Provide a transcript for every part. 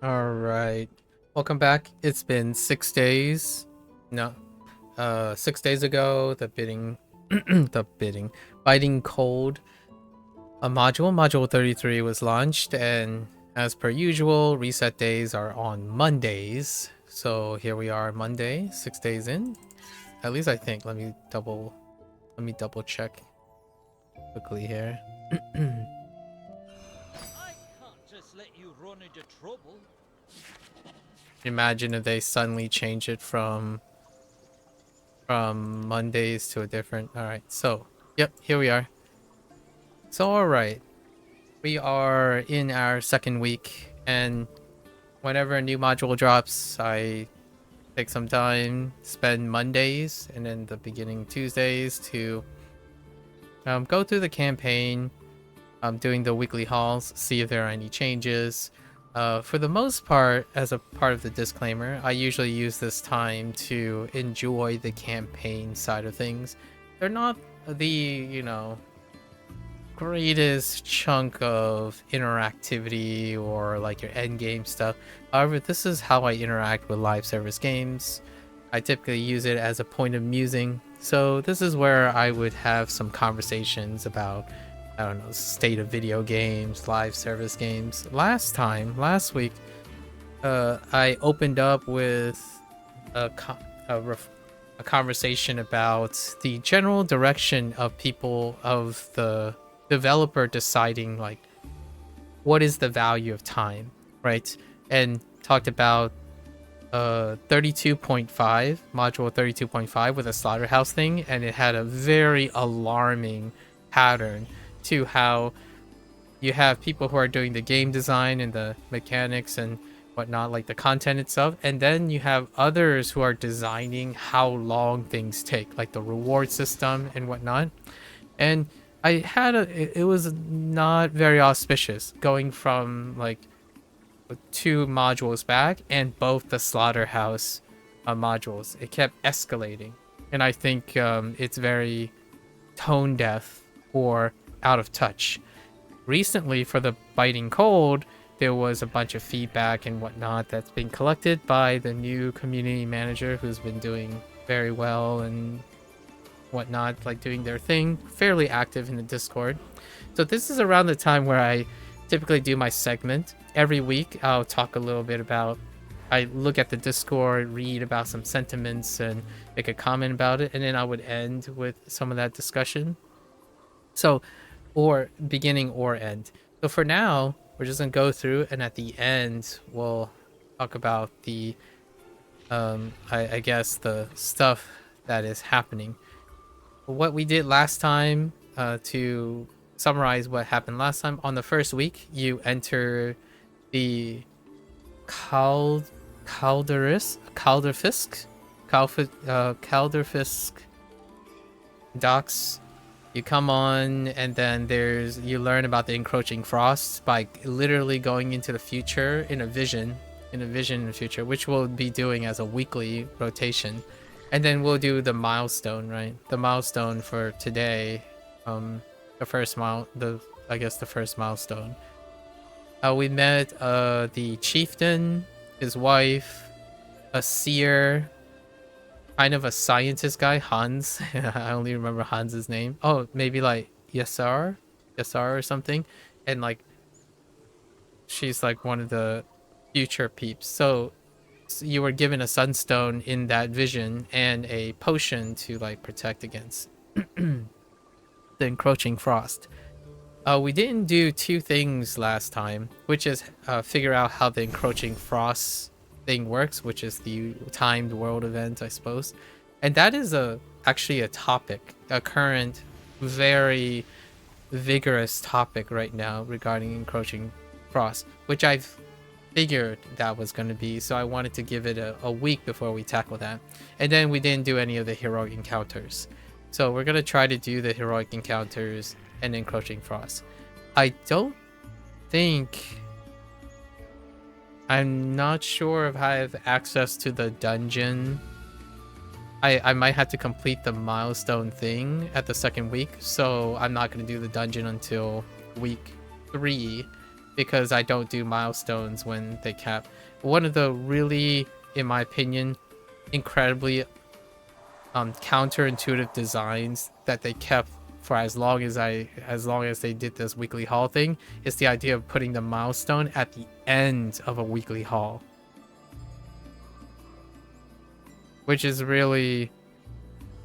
All right. Welcome back. It's been 6 days. No, 6 days ago, the bidding, biting cold. A module 33 was launched, and as per usual, reset days are on Mondays. So here we are, Monday, 6 days in. At least I think. Let me double check quickly here. I can't just let you run into trouble. Imagine if they suddenly change it from Mondays to a different. All right. So, yep, here we are. So, all right. We are in our second week, and whenever a new module drops, I take some time, spend Mondays and then the beginning Tuesdays to go through the campaign, doing the weekly hauls, see if there are any changes. For the most part, as a part of the disclaimer, I usually use this time to enjoy the campaign side of things. They're not the greatest chunk of interactivity or like your end game stuff. However, this is how I interact with live service games. I typically use it as a point of musing. So this is where I would have some conversations about, I don't know, state of video games, live service games. Last week, I opened up with a, co- a conversation about the general direction of people, of the developer deciding like what is the value of time, right? And talked about 32.5 module 32.5 with a slaughterhouse thing, and it had a very alarming pattern to how you have people who are doing the game design and the mechanics and whatnot, like the content itself, and then you have others who are designing how long things take, like the reward system and whatnot. And it was not very auspicious going from like two modules back and both the slaughterhouse modules. It kept escalating, and I think it's very tone deaf or out of touch. Recently, for the biting cold, there was a bunch of feedback and whatnot that's been collected by the new community manager, who's been doing very well and whatnot, like doing their thing, fairly active in the Discord. So this is around the time where I typically do my segment. Every week I'll talk a little bit about, I look at the Discord, read about some sentiments and make a comment about it, and then I would end with some of that discussion. So, or beginning or end. So for now, we're just gonna go through, and at the end we'll talk about the I guess the stuff that is happening. What we did last time, to summarize what happened last time, on the first week, you enter the Cal Calderfisk docks. You come on, and then you learn about the encroaching frost by literally going into the future in a vision in the future, which we'll be doing as a weekly rotation. And then we'll do the milestone, right? The milestone for today, the first mile, the I guess the first milestone. We met the chieftain, his wife, a seer, kind of a scientist guy, Hans. I only remember Hans's name. Oh, maybe like Yasar or something. And like she's like one of the future peeps. So you were given a sunstone in that vision and a potion to like protect against the encroaching frost. We didn't do two things last time, which is figure out how the encroaching frost thing works, which is the timed world event, I suppose. And that is actually a topic, a current, very vigorous topic right now regarding encroaching frost, which I've figured that was going to be. So I wanted to give it a week before we tackle that. And then we didn't do any of the heroic encounters. So we're going to try to do the heroic encounters and encroaching frost. I don't think, I'm not sure if I have access to the dungeon. I might have to complete the milestone thing at the second week, so I'm not going to do the dungeon until week 3. because I don't do milestones when they cap. One of the really, in my opinion, incredibly counterintuitive designs that they kept for as long as they did this weekly haul thing is the idea of putting the milestone at the end of a weekly haul, which is really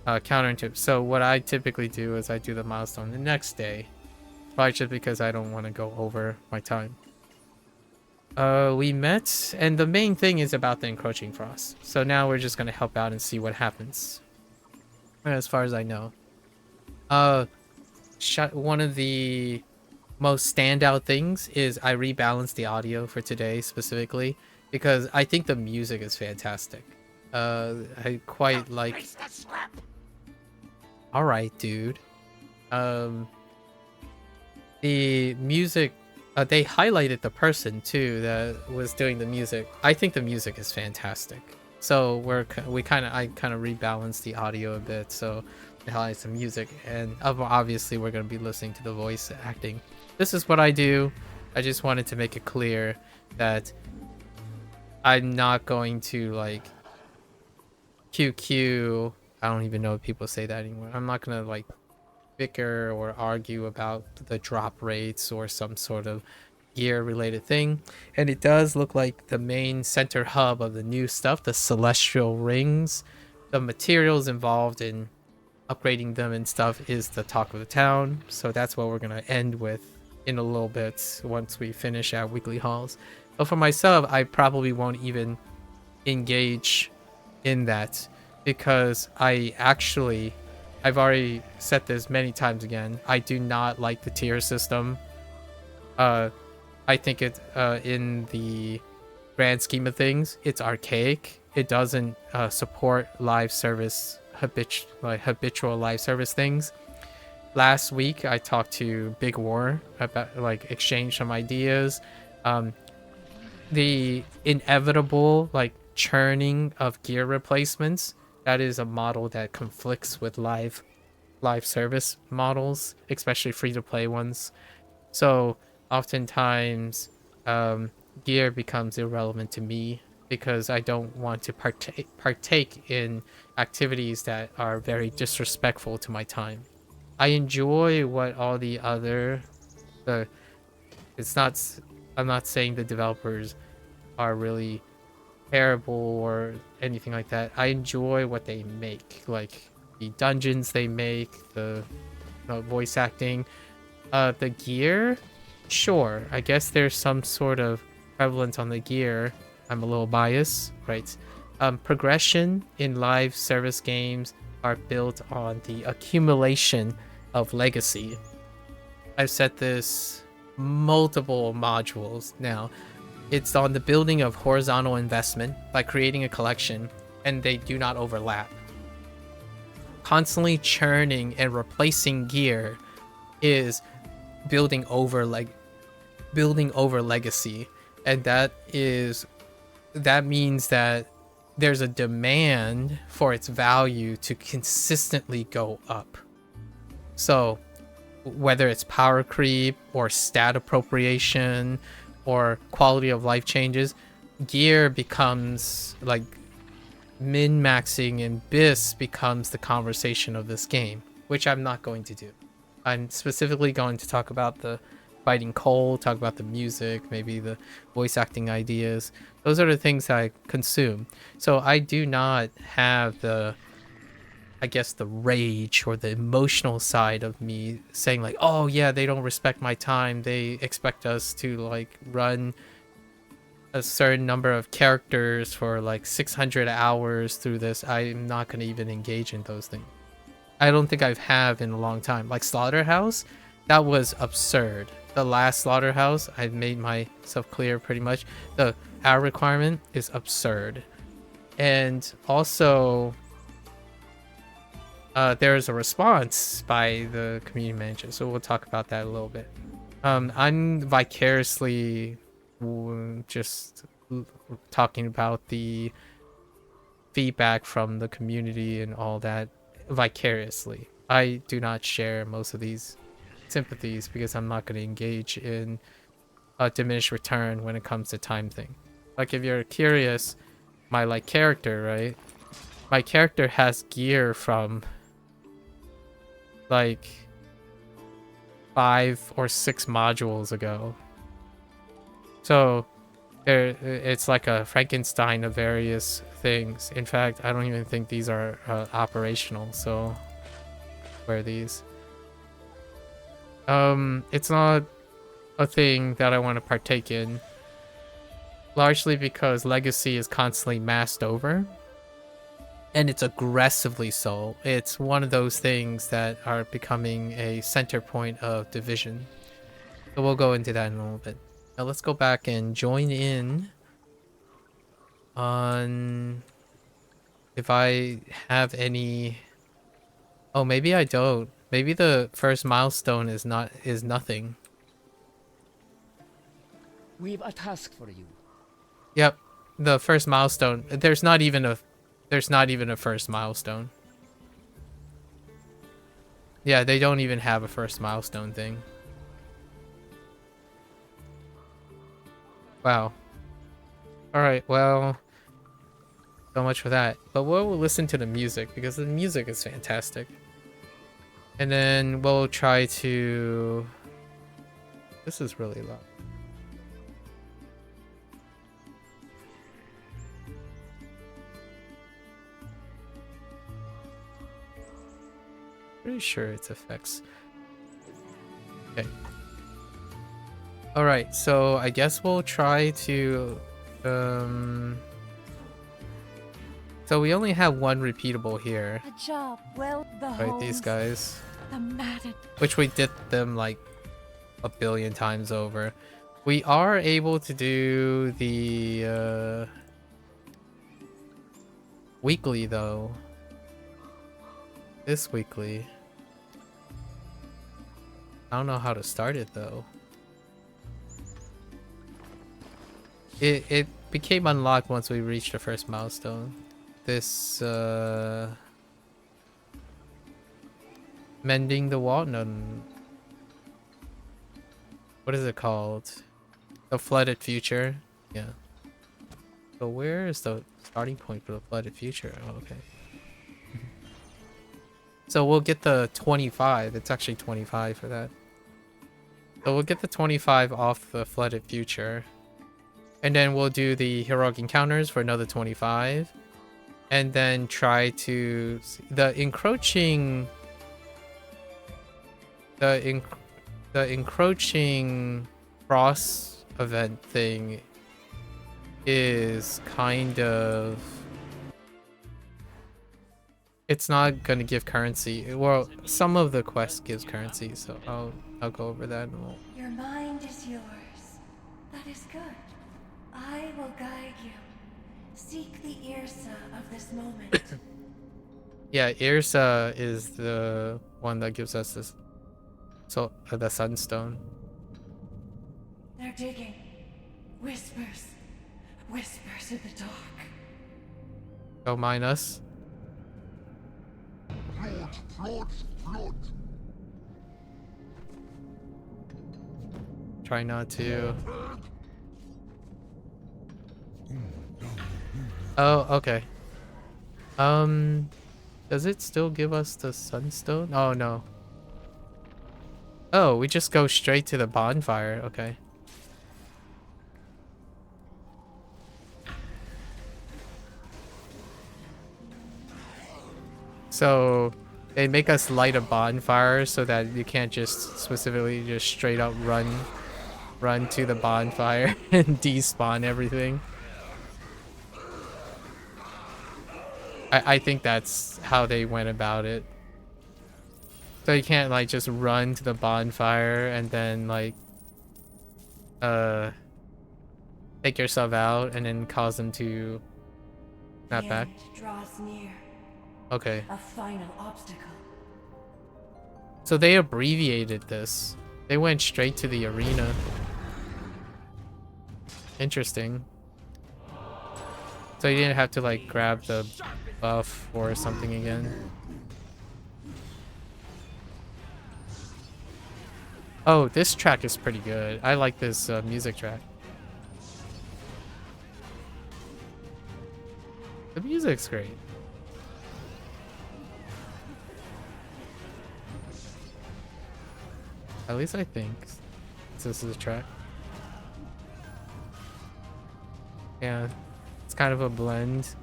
counterintuitive. So what I typically do is I do the milestone the next day, probably just because I don't want to go over my time. We met, and the main thing is about the encroaching frost. So now we're just gonna help out and see what happens. As far as I know, one of the most standout things is I rebalanced the audio for today specifically because I think the music is fantastic. I quite like. All right, dude. The music. They highlighted the person too that was doing the music. I think the music is fantastic. So I kind of rebalanced the audio a bit, so it highlights the music, and obviously we're gonna be listening to the voice acting. This is what I do. I just wanted to make it clear that I'm not going to like QQ. I don't even know if people say that anymore. I'm not gonna like bicker or argue about the drop rates or some sort of gear related thing. And it does look like the main center hub of the new stuff, the celestial rings, the materials involved in upgrading them and stuff is the talk of the town. So that's what we're gonna end with in a little bit once we finish our weekly hauls. But for myself, I probably won't even engage in that because I've already said this many times again. I do not like the tier system. I think it in the grand scheme of things, it's archaic. It doesn't support live service habitual live service things. Last week I talked to Big War about like exchange some ideas. The inevitable like churning of gear replacements, that is a model that conflicts with live service models, especially free-to-play ones. So oftentimes gear becomes irrelevant to me because I don't want to partake in activities that are very disrespectful to my time. I enjoy what all the other it's not I'm not saying the developers are really terrible or anything like that. I enjoy what they make, like the dungeons they make, the voice acting, the gear. Sure, I guess there's some sort of prevalence on the gear. I'm a little biased, right? Progression in live service games are built on the accumulation of legacy. I've said this multiple modules now. It's on the building of horizontal investment by creating a collection, and they do not overlap. Constantly churning and replacing gear is building over legacy, and that means that there's a demand for its value to consistently go up. So whether it's power creep or stat appropriation or quality of life changes, gear becomes like min-maxing, and BIS becomes the conversation of this game, which I'm not going to do. I'm specifically going to talk about the fighting coal, talk about the music, maybe the voice acting ideas. Those are the things that I consume. So I do not have the rage or the emotional side of me saying like, oh yeah, they don't respect my time. They expect us to like run a certain number of characters for like 600 hours through this. I'm not going to even engage in those things. I don't think I've have in a long time. Like Slaughterhouse, that was absurd. The last Slaughterhouse, I made myself clear pretty much. The hour requirement is absurd. And also, there's a response by the community manager, so we'll talk about that a little bit. I'm vicariously just talking about the feedback from the community and all that vicariously. I do not share most of these sympathies because I'm not going to engage in a diminished return when it comes to time thing. Like if you're curious, my like character, right? My character has gear from like 5 or 6 modules ago. So it's like a Frankenstein of various things. In fact, I don't even think these are operational. So where are these? It's not a thing that I want to partake in. Largely because Legacy is constantly masked over. And it's aggressively so. It's one of those things that are becoming a center point of division. So we'll go into that in a little bit. Now let's go back and join in on if I have any. Oh, maybe I don't. Maybe the first milestone is nothing. We've a task for you. Yep. The first milestone. There's not even a first milestone. Yeah, they don't even have a first milestone thing. Wow. Alright, well, so much for that. But we'll listen to the music because the music is fantastic. And then we'll try to... This is really loud. Pretty sure it's effects. Okay. Alright, so I guess we'll try to... So we only have one repeatable here. A job well Right, these guys. The matted. Which we did them like a billion times over. We are able to do the weekly though. This weekly. I don't know how to start it though. It became unlocked once we reached the first milestone. This mending the wall? No. What is it called? The flooded future? Yeah. So where is the starting point for the flooded future? Oh, okay. So we'll get the 25. It's actually 25 for that. So we'll get the 25 off the flooded future. And then we'll do the heroic encounters for another 25. And then try to... The encroaching cross event thing is kind of... It's not gonna give currency. Well, some of the quest gives currency, so I'll go over that in a little. Your mind is yours. That is good. I will guide you. Seek the Irsa of this moment. Yeah, Irsa is the one that gives us this. So the sunstone. They're digging. Whispers. Whispers in the dark. Don't mind us. Flood. Try not to. Oh, okay. Does it still give us the sunstone? Oh, no. Oh, we just go straight to the bonfire. Okay. So they make us light a bonfire so that you can't just specifically just straight up run to the bonfire and despawn everything. I think that's how they went about it. So you can't like just run to the bonfire and then like take yourself out and then cause them to snap back. Draws near. Okay. A final obstacle. So they abbreviated this. They went straight to the arena. Interesting. So you didn't have to like grab the buff or something again. Oh, this track is pretty good. I like this music track. The music's great. At least I think. This is a track. Yeah, it's kind of a blend.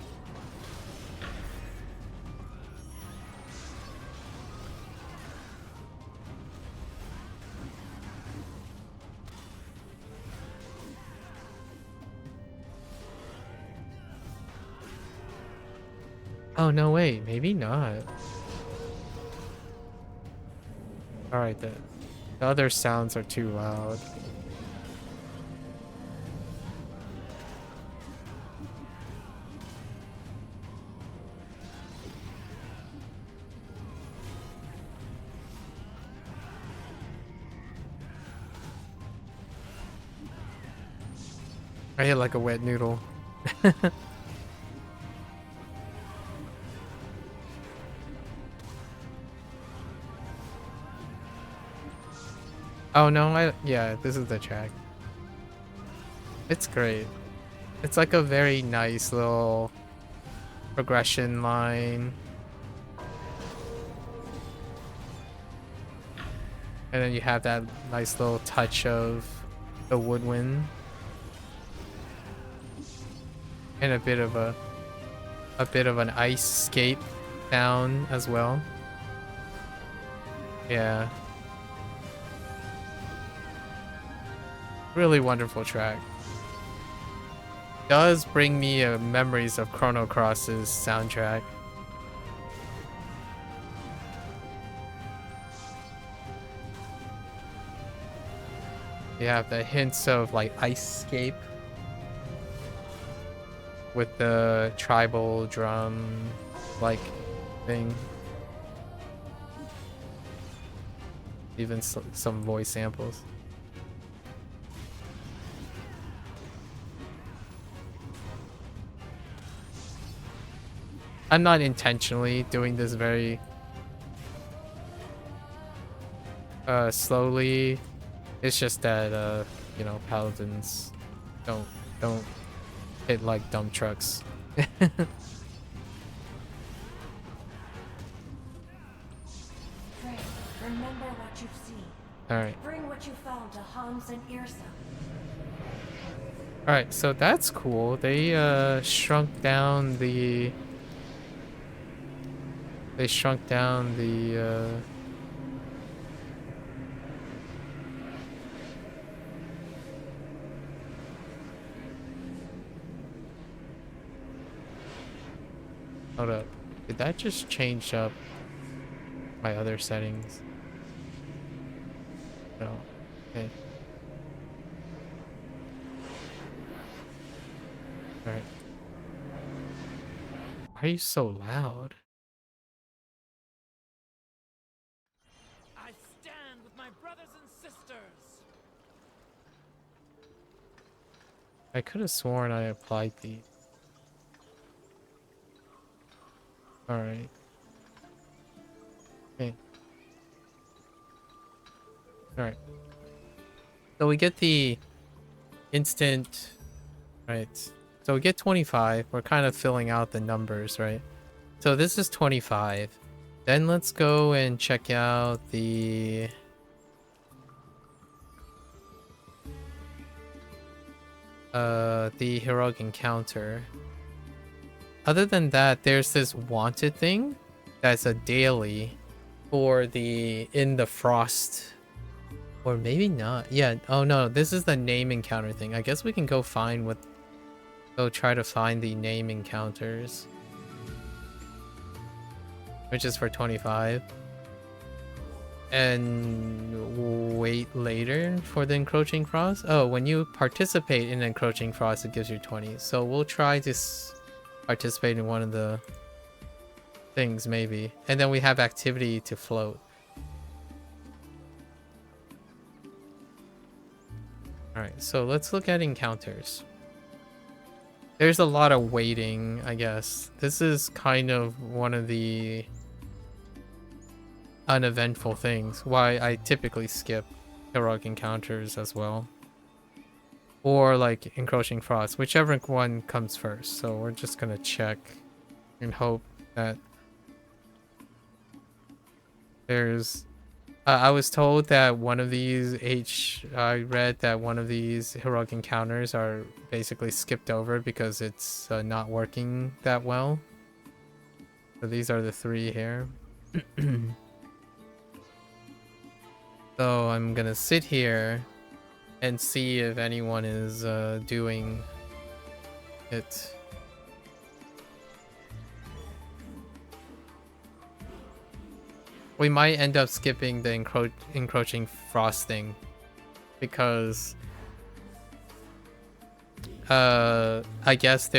Oh, no, wait, maybe not. Alright, the other sounds are too loud. I hit like a wet noodle. Oh no, yeah, this is the track. It's great. It's like a very nice little progression line. And then you have that nice little touch of the woodwind. And a bit of an ice skate sound as well. Yeah. Really wonderful track. Does bring me memories of Chrono Cross's soundtrack. You have the hints of like Icescape with the tribal drum like thing. Even some voice samples. I'm not intentionally doing this very slowly. It's just that you know, paladins don't hit like dump trucks. Friend, remember what you've seen. Alright. Bring what you found to Hans and Irsa. Alright, so that's cool. They shrunk down the Hold up. Did that just change up my other settings? No. Okay. Alright. Why are you so loud? I stand with my brothers and sisters. I could have sworn I applied these. Alright. Okay. Alright. So we get the instant... Right. So we get 25. We're kind of filling out the numbers, right? So this is 25. Then let's go and check out the... the heroic encounter. Other than that, there's this wanted thing that's a daily for the In the Frost. Or maybe not. Yeah, oh no, this is the name encounter thing. I guess we can go find what... Go try to find the name encounters. Which is for 25. And wait later for the Encroaching Frost? Oh, when you participate in Encroaching Frost, it gives you 20. So we'll try to participate in one of the things, maybe. And then we have activity to float. Alright, so let's look at encounters. There's a lot of waiting, I guess. This is kind of one of the uneventful things. Why I typically skip heroic encounters as well. Or like Encroaching Frost, whichever one comes first. So we're just gonna check and hope that there's I was told that one of these I read that one of these heroic encounters are basically skipped over because it's not working that well. So these are the 3 here. So I'm gonna sit here and see if anyone is doing it. We might end up skipping the encroaching frost thing because I guess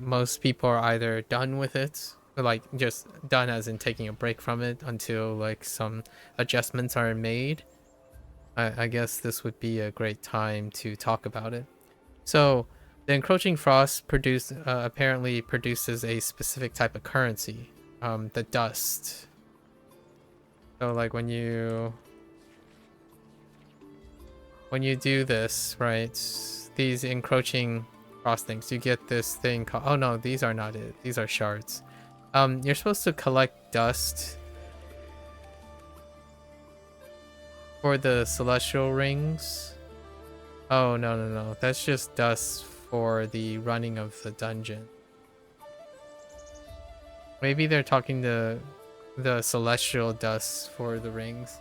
most people are either done with it, or like just done as in taking a break from it until like some adjustments are made. I guess this would be a great time to talk about it. So the encroaching frost apparently produces a specific type of currency, the dust. So like when you do this, right, these encroaching frost things, you get this thing called, oh no, these are not it. These are shards. You're supposed to collect dust for the celestial rings. Oh no. That's just dust for the running of the dungeon. Maybe they're talking to the celestial dust for the rings.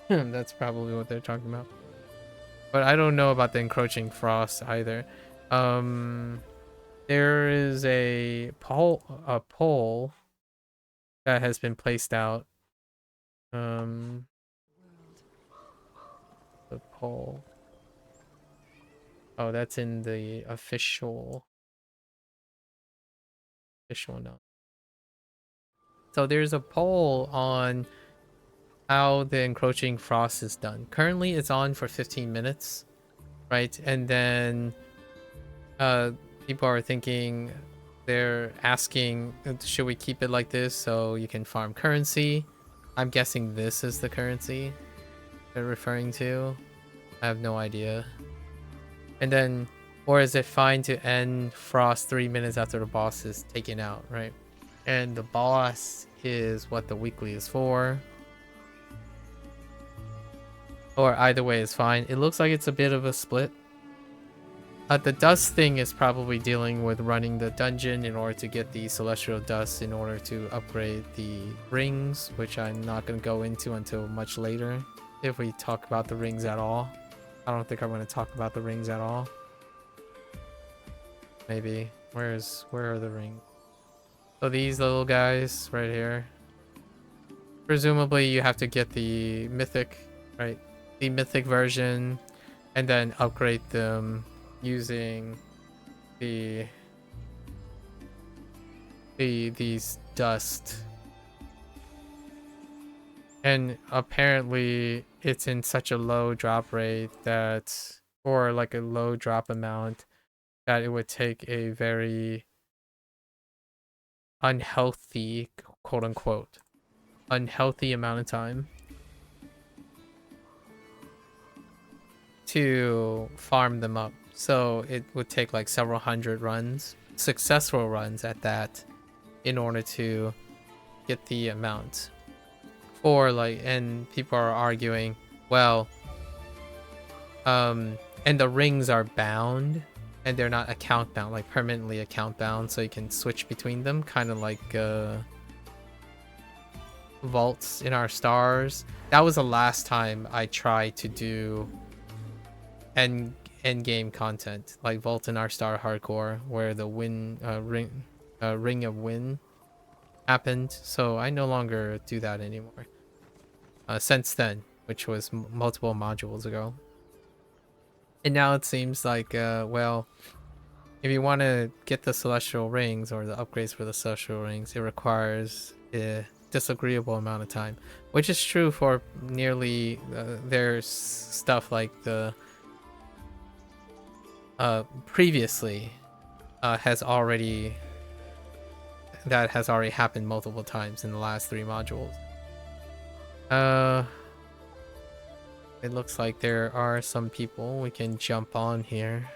That's probably what they're talking about. But I don't know about the encroaching frost either. There is a poll that has been placed out. The poll. Oh, that's in the official note. So there's a poll on how the encroaching frost is done. Currently it's on for 15 minutes, right? And then people are thinking, they're asking, should we keep it like this so you can farm currency? I'm guessing this is the currency they're referring to. I have no idea. And then, or is it fine to end frost 3 minutes after the boss is taken out, right? And the boss is what the weekly is for. Or either way is fine. It looks like it's a bit of a split. The dust thing is probably dealing with running the dungeon in order to get the celestial dust in order to upgrade the rings, which I'm not going to go into until much later, if we talk about the rings at all. I don't think I'm going to talk about the rings at all. Maybe. Where are the rings? So these little guys right here. Presumably you have to get the mythic, right? The mythic version, and then upgrade them using these dust. And apparently it's in such a low drop rate that, or like a low drop amount, that it would take a very unhealthy, quote unquote, unhealthy amount of time to farm them up. So it would take like several hundred runs, successful runs at that, in order to get the amount. Or like, and people are arguing, well, and the rings are bound and they're not account bound, like permanently account bound, so you can switch between them, kind of like vaults in our stars. That was the last time I tried to do end game content, like Vault in our Star Hardcore, where the ring of wind happened. So I no longer do that anymore. Since then, which was multiple modules ago. And now it seems like, well, if you want to get the celestial rings or the upgrades for the celestial rings, it requires a disagreeable amount of time, which is true for nearly there's stuff like the previously has already happened multiple times in the last 3 modules. It looks like there are some people we can jump on here.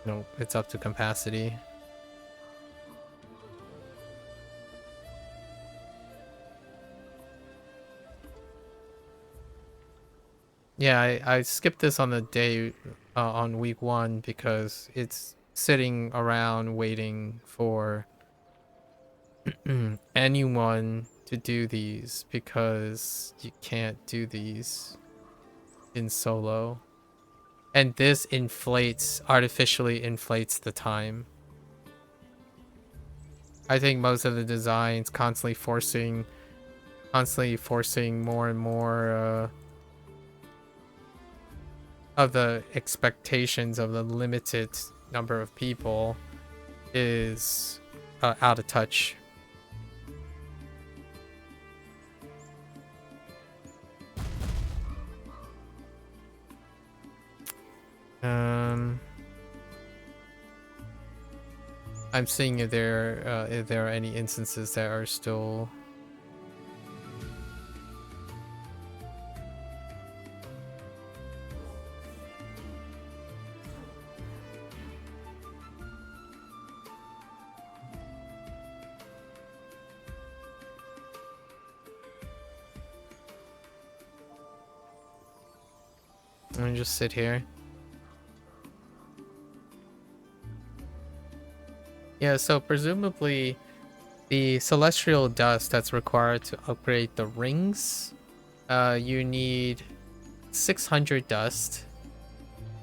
No, it's up to capacity. Yeah, I skipped this on the day on week 1 because it's sitting around waiting for anyone to do these because you can't do these in solo. And this artificially inflates the time. I think most of the designs constantly forcing more and more of the expectations of the limited number of people is out of touch. I'm seeing if there are any instances that are still. Let me just sit here. Yeah, so presumably the celestial dust that's required to upgrade the rings, you need 600 dust,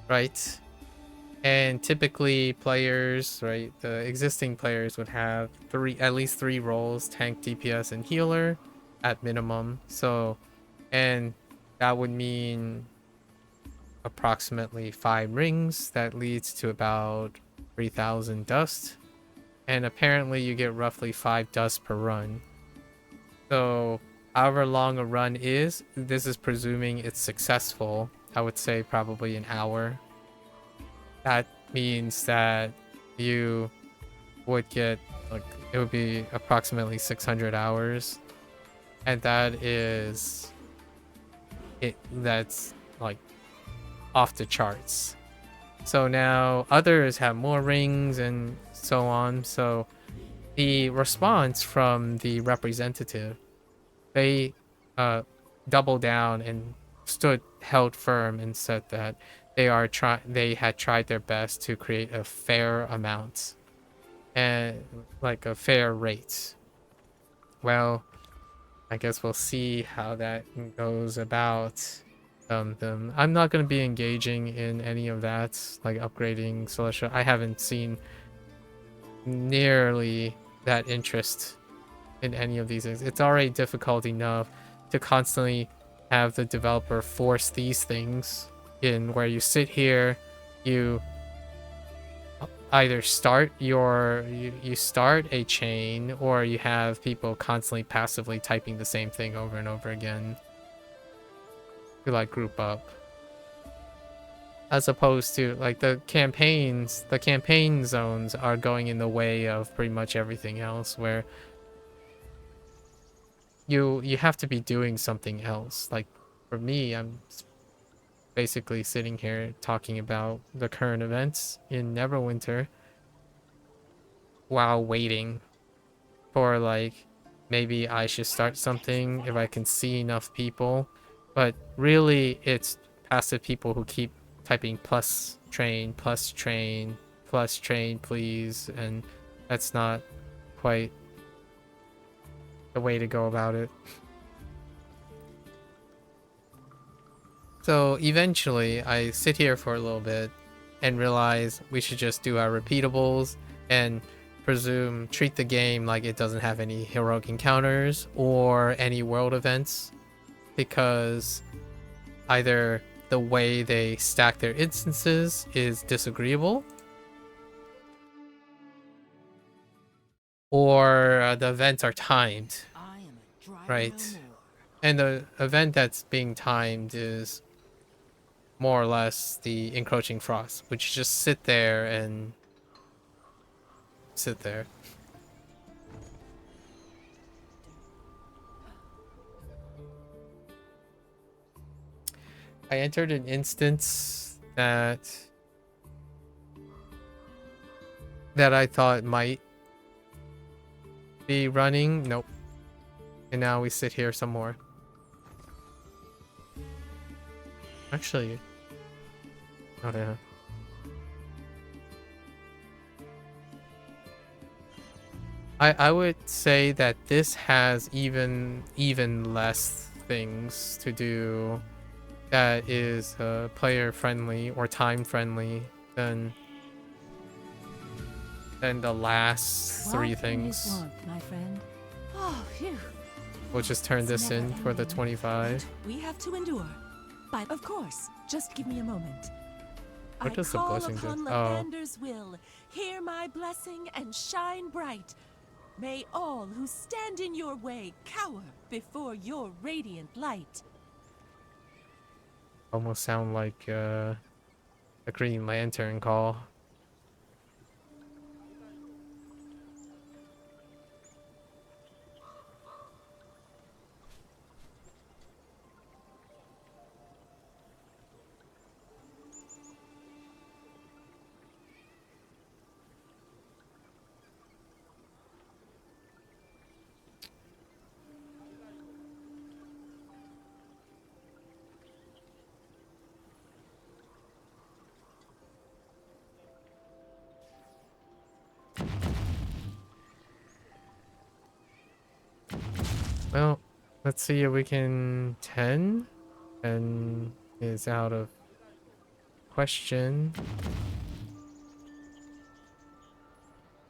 right? And typically players, right, the existing players would have at least three roles: tank, DPS, and healer at minimum. So, and that would mean approximately 5 rings. That leads to about 3,000 dust. And apparently you get roughly 5 dust per run. So however long a run is, this is presuming it's successful. I would say probably an hour. That means that you would get, like, it would be approximately 600 hours. And that's like off the charts. So now others have more rings and so on. So the response from the representative, they doubled down and held firm and said that they had tried their best to create a fair amount and like a fair rate. Well, I guess we'll see how that goes about. I'm not going to be engaging in any of that, like upgrading Celestial. I haven't seen nearly that interest in any of these things. It's already difficult enough to constantly have the developer force these things in, where you sit here, you either start you start a chain, or you have people constantly passively typing the same thing over and over again to like group up, as opposed to like the campaign zones are going in the way of pretty much everything else, where you have to be doing something else. Like for me, I'm basically sitting here talking about the current events in Neverwinter while waiting for, like, maybe I should start something if I can see enough people. But really, it's passive people who keep typing plus train, plus train, plus train, please. And that's not quite the way to go about it. So eventually, I sit here for a little bit and realize we should just do our repeatables and treat the game like it doesn't have any heroic encounters or any world events, because either the way they stack their instances is disagreeable, or the events are timed, right? And the event that's being timed is more or less the encroaching frost, which just sit there and sit there. I entered an instance that I thought might be running. Nope. And now we sit here some more. Actually, oh yeah. I would say that this has even less things to do that is player friendly or time friendly than the last three What in his things. warmth, my friend? Oh, phew. We'll just turn It's this never in for the ending. 25. We have to endure. But of course, just give me a moment. What I does the call blessing do? upon Oh. Lathander's will. Hear my blessing and shine bright. May all who stand in your way cower before your radiant light. Almost sound like a Green Lantern call. Well, let's see if we can 10. 10 is out of question.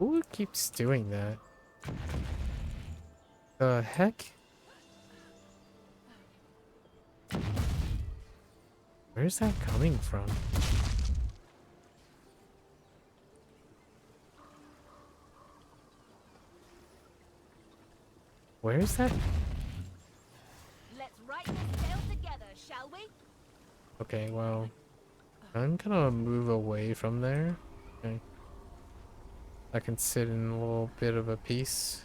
Who keeps doing that? The heck? Where's that coming from? Where's that? Let's write this tale together, shall we? Okay, well, I'm gonna move away from there. Okay. I can sit in a little bit of a piece.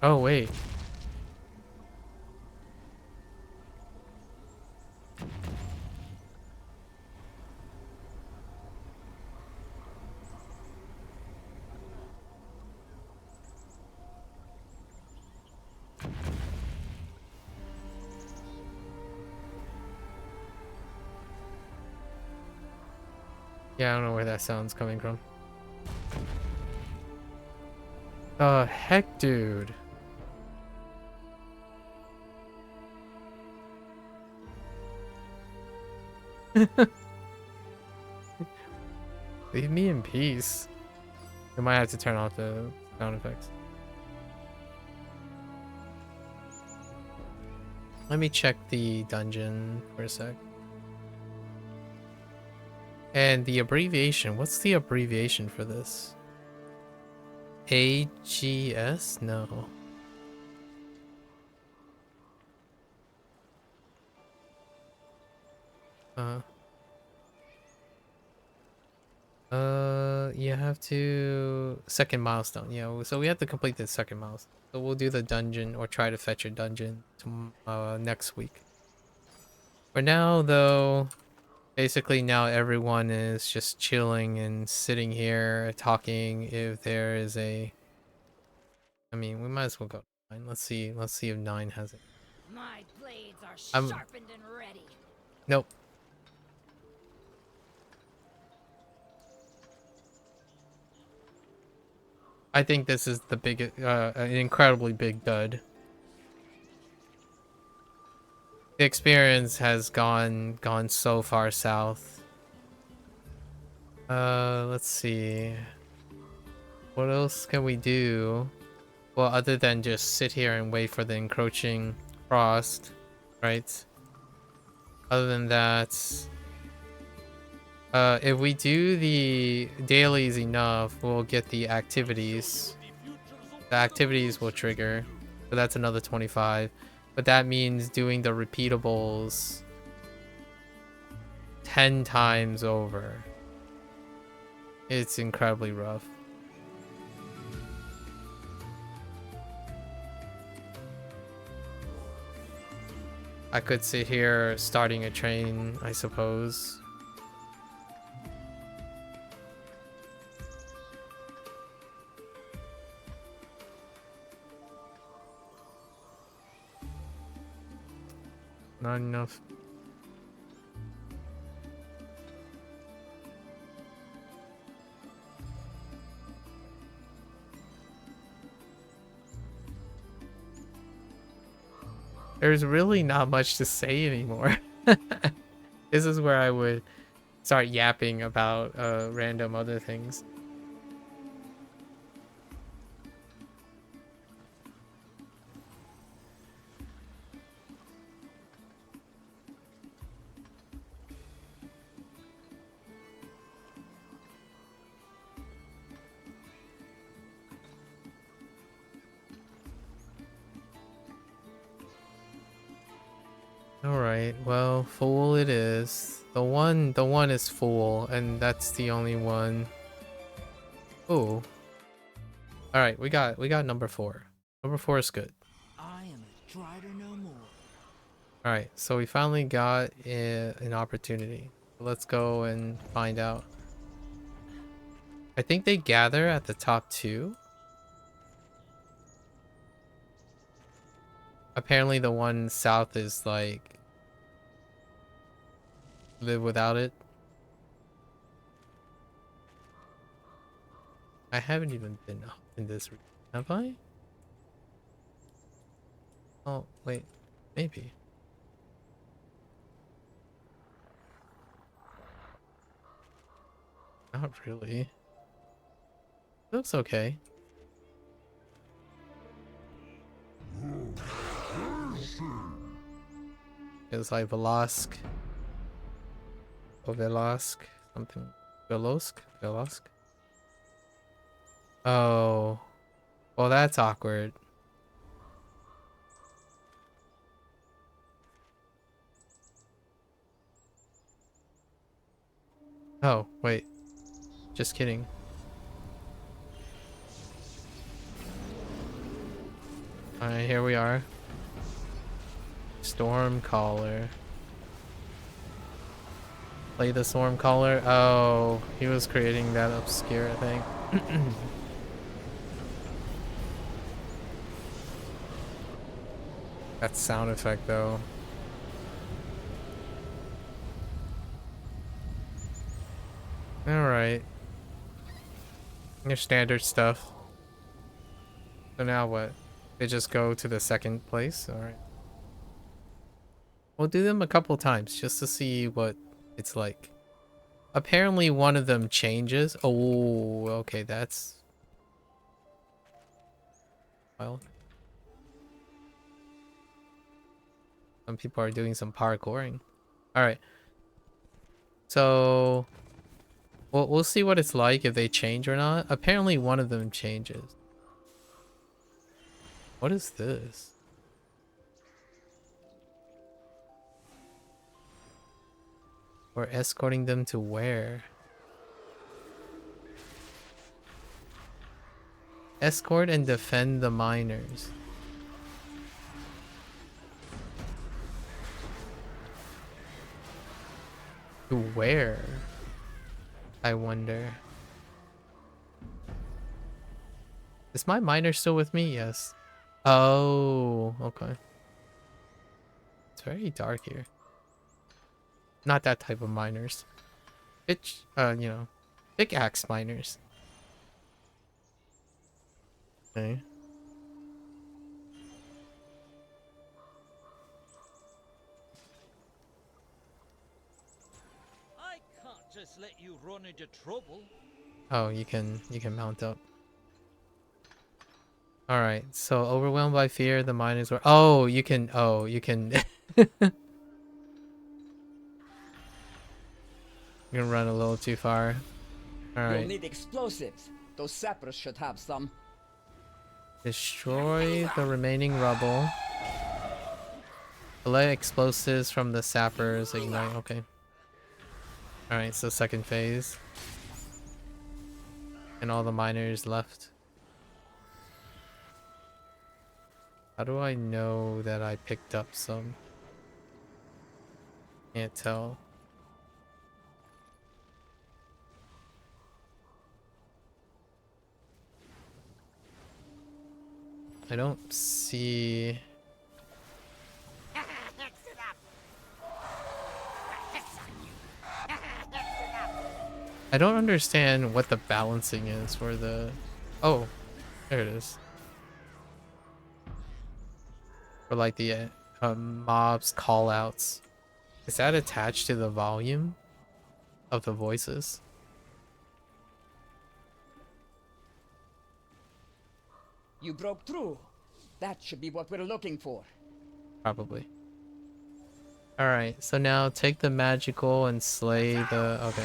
Oh, wait. Yeah, I don't know where that sound's coming from. Heck, dude. Leave me in peace. I might have to turn off the sound effects. Let me check the dungeon for a sec. And the abbreviation, what's the abbreviation for this? AGS? No. You have to second milestone. Yeah, so we have to complete the second milestone. So we'll do the dungeon or try to fetch a dungeon next week. For now, though, basically now everyone is just chilling and sitting here talking. If there is a, I mean, we might as well go to 9. Let's see if 9 has it. My blades are I'm- sharpened and ready. Nope. I think this is the biggest, an incredibly big dud. The experience has gone so far south. Let's see. What else can we do? Well, other than just sit here and wait for the encroaching frost, right? Other than that, if we do the dailies enough, we'll get the activities. The activities will trigger, so that's another 25. But that means doing the repeatables 10 times over. It's incredibly rough. I could sit here starting a train, I suppose. Not enough. There's really not much to say anymore. This is where I would start yapping about random other things. Alright, well, full it is. The one is full, and that's the only one. Ooh. Alright, we got number 4. Number 4 is good. I am a Strider no more. Alright, so we finally got an opportunity. Let's go and find out. I think they gather at the top 2. Apparently the one south is like live without it. I haven't even been up in this region, have I? Oh, wait. Maybe. Not really. Looks okay. It's like Velosk. Or Velosk. Something. Velosk? Oh. Well, that's awkward. Oh, wait. Just kidding. Alright, here we are. Stormcaller. Play the Stormcaller. Oh, he was creating that obscure thing. That sound effect though. Alright. Your standard stuff. So now what? They just go to the second place? Alright. We'll do them a couple times just to see what it's like. Apparently one of them changes. Oh, okay, that's... well... some people are doing some parkouring. Alright. So... we'll see what it's like if they change or not. Apparently one of them changes. What is this? We're escorting them to where? Escort and defend the miners. To where? I wonder. Is my miner still with me? Yes. Oh, okay. It's very dark here. Not that type of miners. It's, you know, pickaxe miners. Okay. I can't just let you run into trouble. Oh, you can mount up. All right. So overwhelmed by fear, the miners were. Oh, you can. Oh, you can. You can run a little too far. All You'll right. need explosives. Those sappers should have some. Destroy the remaining rubble. Collect explosives from the sappers. Ignite. Okay. All right. So second phase. And all the miners left. How do I know that I picked up some? Can't tell. I don't see. I don't understand what the balancing is for the. Oh, there it is. For like the mobs callouts. Is that attached to the volume of the voices? You broke through. That should be what we're looking for. Probably. Alright, so now take the magical and slay the. Okay.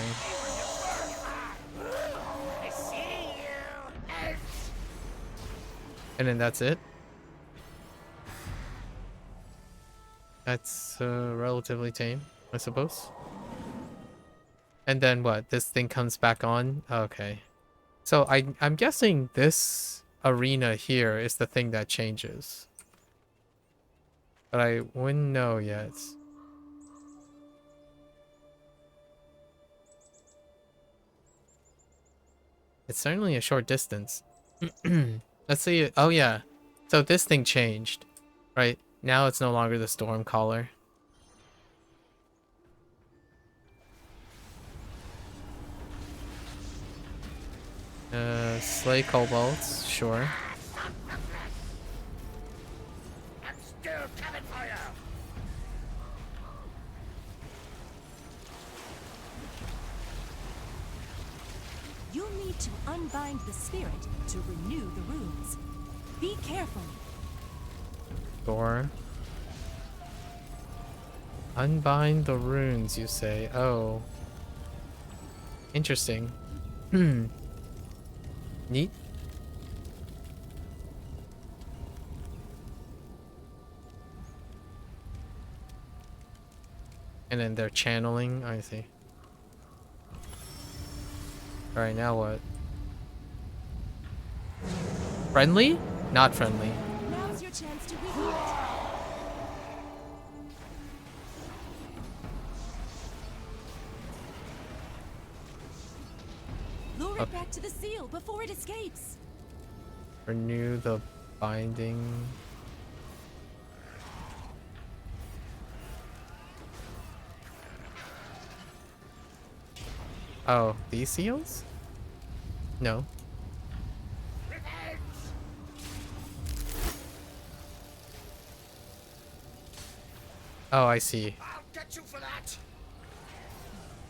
And then that's it? That's relatively tame, I suppose. And then what? This thing comes back on? Okay. So I'm guessing this arena here is the thing that changes. But I wouldn't know yet. It's certainly a short distance. Let's see. Oh yeah. So this thing changed, right? Now it's no longer the Stormcaller. Slay kobolds, sure. I'm still coming for you. You'll need to unbind the spirit to renew the runes. Be careful. Sure. Unbind the runes, you say? Oh. Interesting. Hmm. Neat. And then they're channeling. I see. Alright, now what? Friendly? Not friendly. Now's your chance to reveal it. Lure it back to the seal before it escapes. Renew the binding. Oh, these seals? No. Oh, I see. I'll get you for that.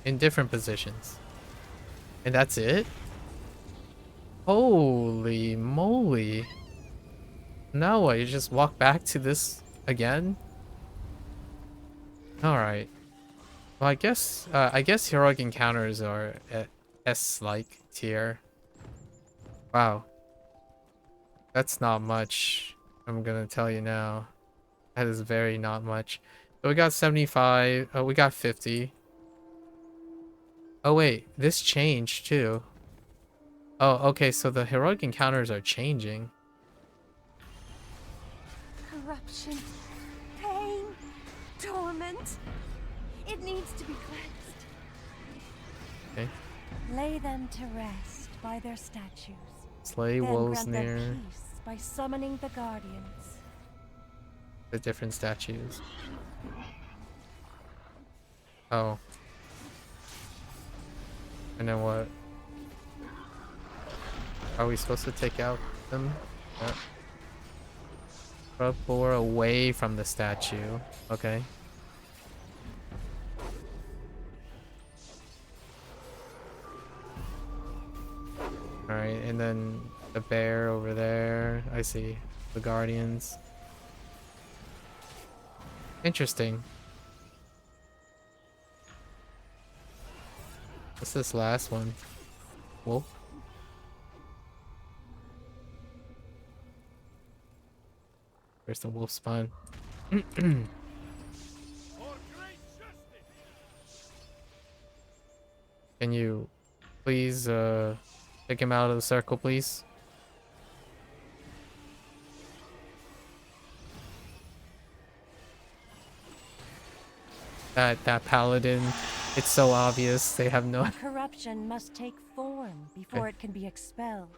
In different positions. And that's it? Holy moly. Now what? You just walk back to this again? Alright. Well, I guess heroic encounters are at S-like tier. Wow. That's not much. I'm gonna tell you now. That is very not much. So we got 75. Oh, we got 50. Oh wait, this changed too. Oh, okay, so the heroic encounters are changing. Corruption, pain, torment. It needs to be cleansed. Okay. Lay them to rest by their statues. Slay Then wolves grant them near peace by summoning the guardians. the different statues. Oh. And then what? Are we supposed to take out them? Yep. Rub boar away from the statue. Okay. Alright, and then the bear over there. I see. The guardians. Interesting. What's this last one? Wolf? Where's the wolf spawn? Can you please pick him out of the circle, please? that paladin, it's so obvious they have no. Corruption must take form before it can be expelled.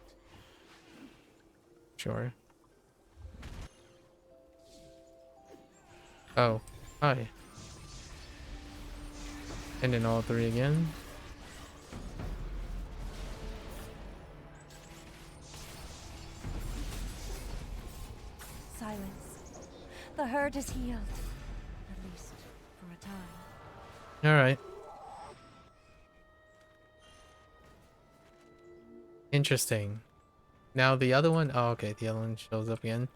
Sure. Oh, hi. And then all three again. Silence. The hurt is healed. At least for a time. Alright. Interesting. Now the other one, oh okay, the other one shows up again.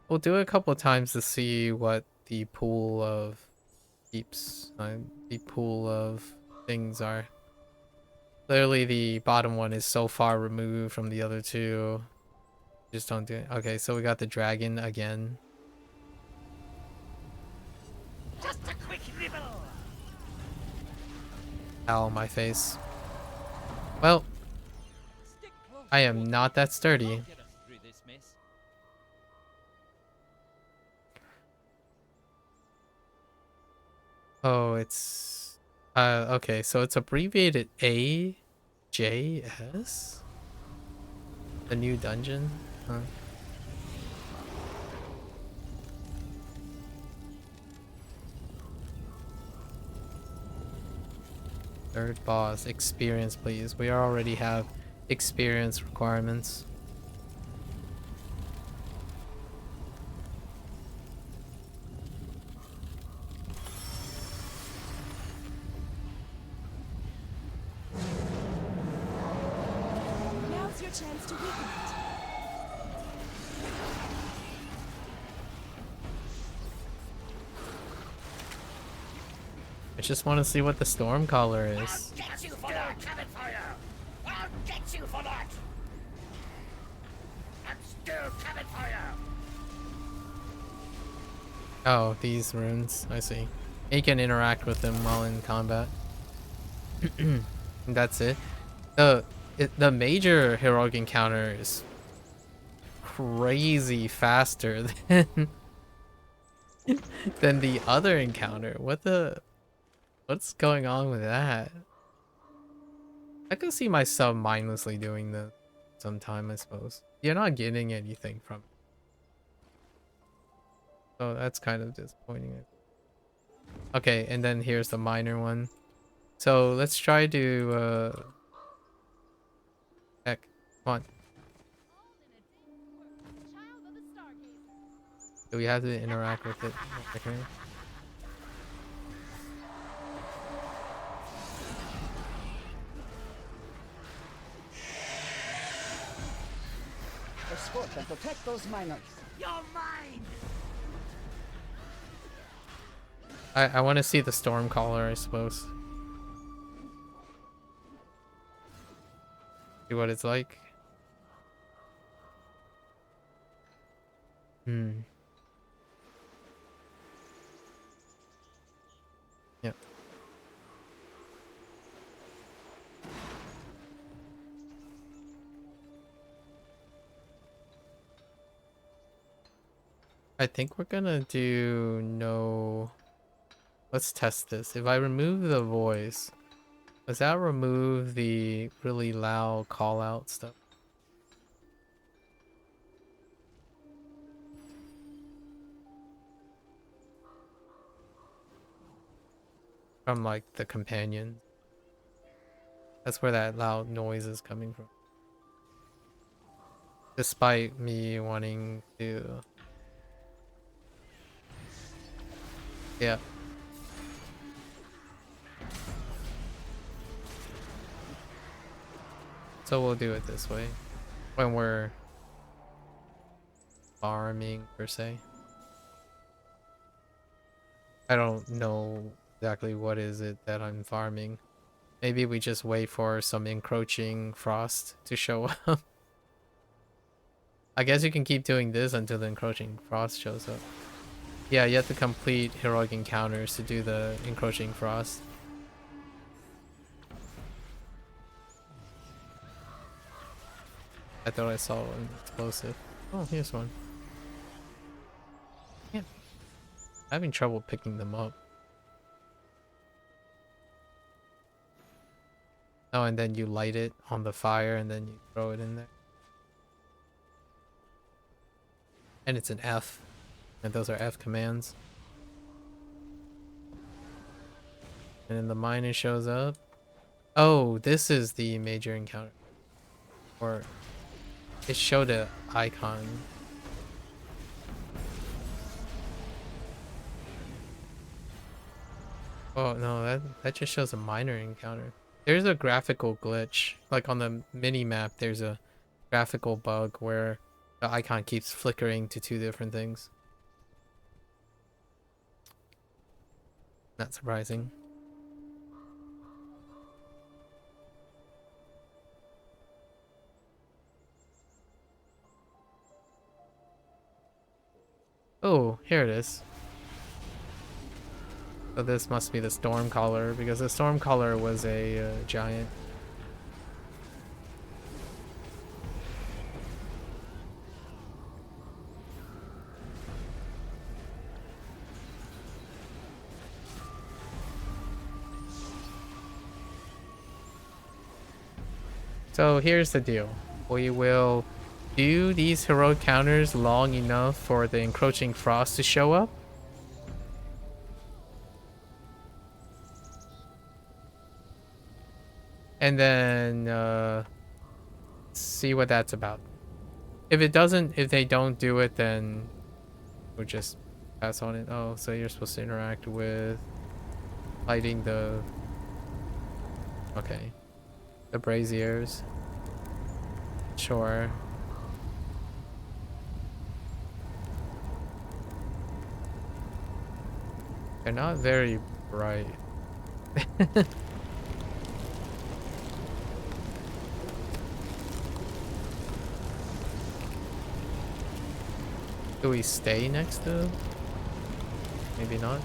We'll do it a couple of times to see what the pool of the pool of things are. Clearly the bottom one is so far removed from the other two. Just don't do it. Okay, so we got the dragon again. Just a quick nibble. Ow, my face. Well, I am not that sturdy. Oh, it's okay, so it's abbreviated AJS? The new dungeon? Huh. Third boss, experience please. We already have experience requirements. Now's your chance to weaken it. I just want to see what the storm color is. I'll get you for that. Coming for you. I'll get you for that. I'm still coming for you. Oh, these runes. I see. You can interact with them while in combat. That's it. The major heroic encounter is crazy faster than the other encounter. What's going on with that? I could see myself mindlessly doing this sometime, I suppose. You're not getting anything from it. So that's kind of disappointing. Okay, and then here's the minor one. So let's try to heck, come on. Do we have to interact with it? Okay. Escort and protect those miners. You're mine. I want to see the storm caller, I suppose. See what it's like. Yep. I think we're gonna do no. Let's test this. If I remove the voice, does that remove the really loud call out stuff? From like the companion. That's where that loud noise is coming from. Despite me wanting to. Yeah. So we'll do it this way. When we're farming, per se. I don't know exactly what is it that I'm farming. Maybe we just wait for some encroaching frost to show up. I guess you can keep doing this until the encroaching frost shows up. Yeah, you have to complete heroic encounters to do the encroaching frost. I thought I saw an explosive. Oh, here's one. Yeah. I'm having trouble picking them up. Oh, and then you light it on the fire and then you throw it in there. And it's an F. And those are F commands. And then the miner shows up. Oh, this is the major encounter. Or it showed an icon. Oh no, that just shows a minor encounter. There's a graphical glitch. Like on the mini map, there's a graphical bug where the icon keeps flickering to two different things. Not surprising. Oh, here it is. So this must be the Stormcaller, because the Stormcaller was a giant. So here's the deal. We will do these heroic counters long enough for the encroaching frost to show up. And then see what that's about. If they don't do it, then we'll just pass on it. Oh, so you're supposed to interact with lighting the... Okay. The braziers. Sure. They're not very bright. Do we stay next to? Maybe not.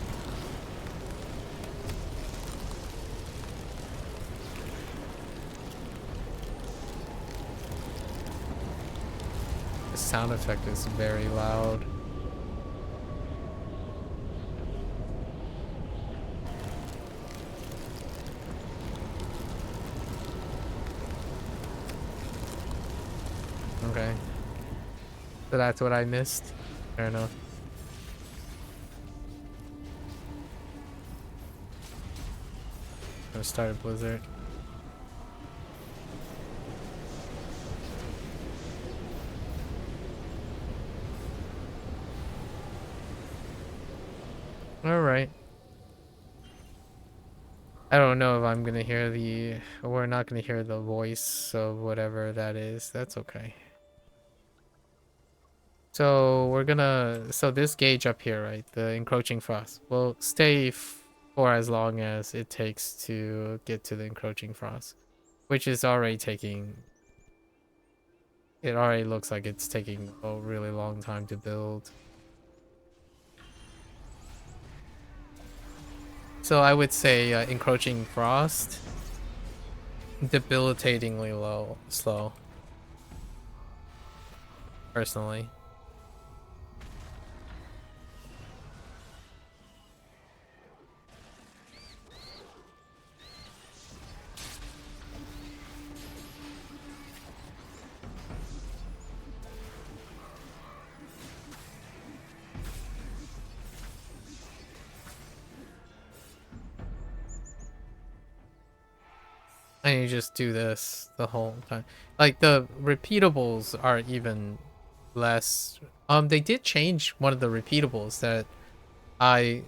The sound effect is very loud. Okay. So that's what I missed. Fair enough. Gonna start a blizzard. Alright. I don't know if I'm gonna hear the... We're not gonna hear the voice of whatever that is. That's okay. So we're gonna... So this gauge up here, right? The encroaching frost will stay for as long as it takes to get to the encroaching frost. Which is already taking... It already looks like it's taking a really long time to build. So I would say encroaching frost, debilitatingly slow. Personally. And you just do this the whole time. Like the repeatables are even less. They did change one of the repeatables that I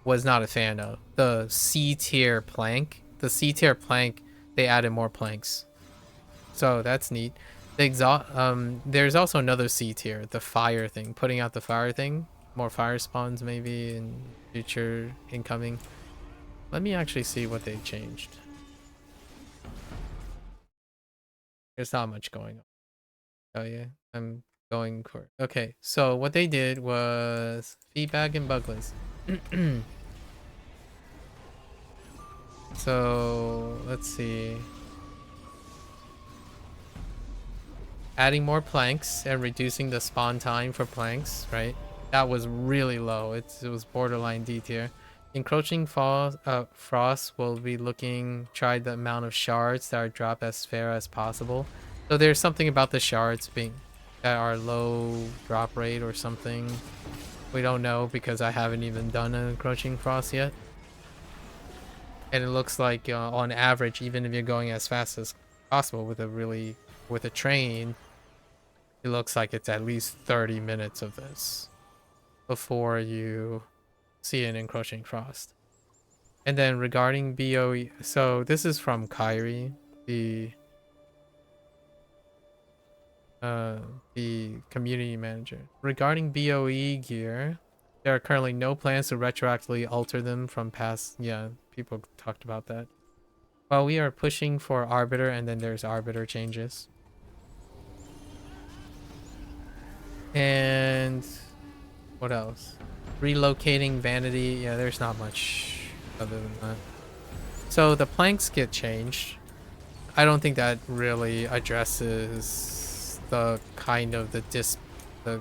was not a fan of. The C tier plank. The C tier plank, they added more planks. So that's neat. The there's also another C tier, the fire thing, putting out the fire thing. More fire spawns maybe in future incoming. Let me actually see what they changed. There's not much going on. Oh yeah, I'm going for... Okay, so what they did was feedback and bugless. So let's see. Adding more planks and reducing the spawn time for planks, right? That was really low. It was borderline D tier. Encroaching frost will be try the amount of shards that are dropped as fair as possible. So there's something about the shards being that are low drop rate or something. We don't know because I haven't even done an encroaching frost yet. And it looks like on average, even if you're going as fast as possible with a train, it looks like it's at least 30 minutes of this before you see an encroaching frost. And then regarding BOE, so this is from Kyrie, the community manager. Regarding BOE gear, there are currently no plans to retroactively alter them from past. Yeah, people talked about that. Well, we are pushing for Arbiter, and then there's Arbiter changes. And what else? Relocating Vanity. Yeah, there's not much other than that. So the planks get changed. I don't think that really addresses the kind of the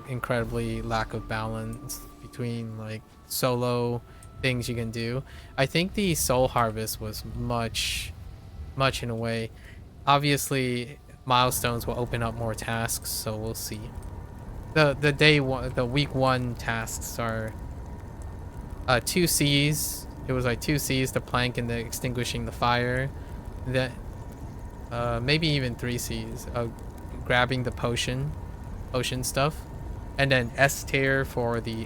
incredibly lack of balance between like solo things you can do. I think the Soul Harvest was much in a way. Obviously, milestones will open up more tasks, so we'll see. The week 1 tasks are 2 C's. It was like 2 C's, the plank and the extinguishing the fire. That maybe even 3 C's. Grabbing the potion stuff, and then S tier for the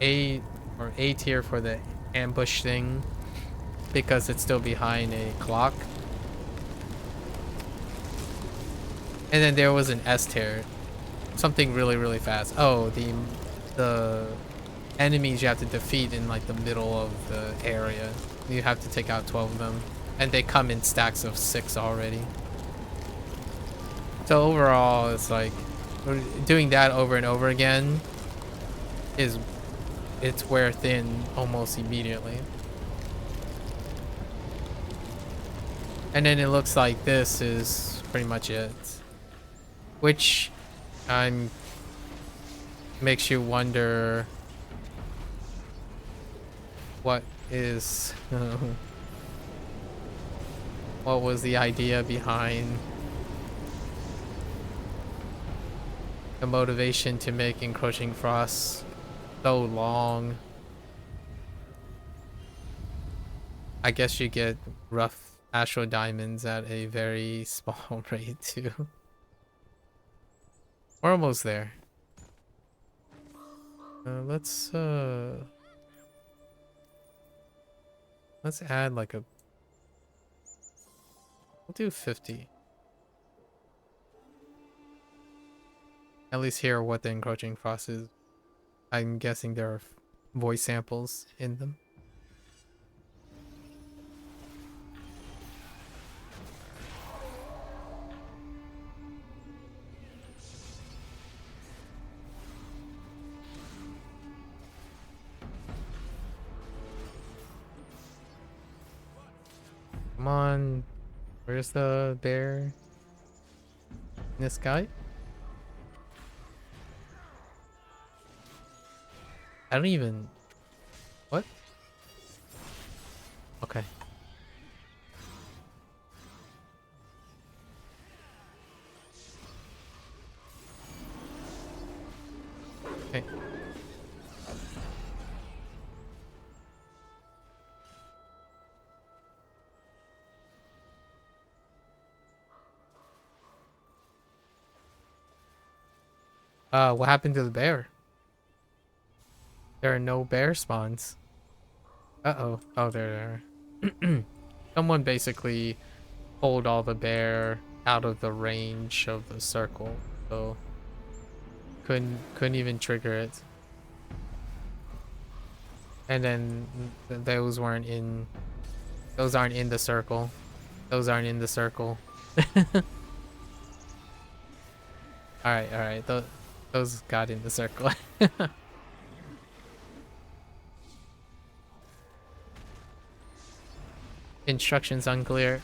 A tier for the ambush thing because it's still behind a clock. And then there was an S tier, something really fast. Oh, the enemies you have to defeat in like the middle of the area. You have to take out 12 of them, and they come in stacks of 6 already. So overall, it's like doing that over and over again it's wear thin almost immediately. And then it looks like this is pretty much it, which makes you wonder what is what was the idea behind the motivation to make Encroaching Frost so long. I guess you get rough Astral Diamonds at a very small rate too. We're almost there. Let's add like we'll do 50. At least hear what the Encroaching Frost is. I'm guessing there are voice samples in them. Come on. Where's the bear? In the sky? I don't even... What? Okay. Okay. What happened to the bear? There are no bear spawns. Uh-oh. Oh, there are. Someone basically pulled all the bear out of the range of the circle, so couldn't even trigger it. And then those aren't in the circle. Those aren't in the circle. Alright. Those got in the circle. Instructions unclear.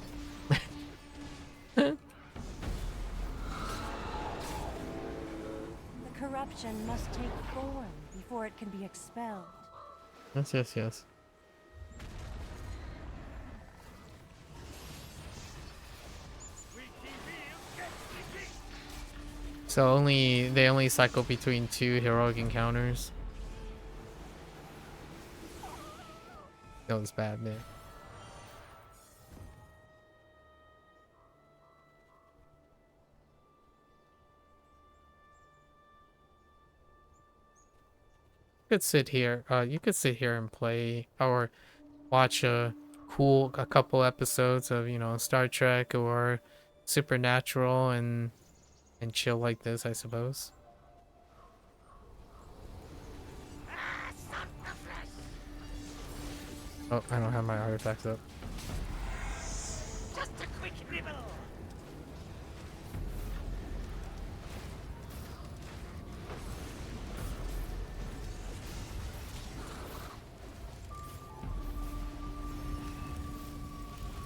The corruption must take form before it can be expelled. Yes, yes, yes. So they only cycle between 2 heroic encounters. That was bad, man. Could sit here. You could sit here and play or watch a couple episodes of, you know, Star Trek or Supernatural and chill like this, I suppose. Oh, I don't have my artifacts up. Just a quick nibble.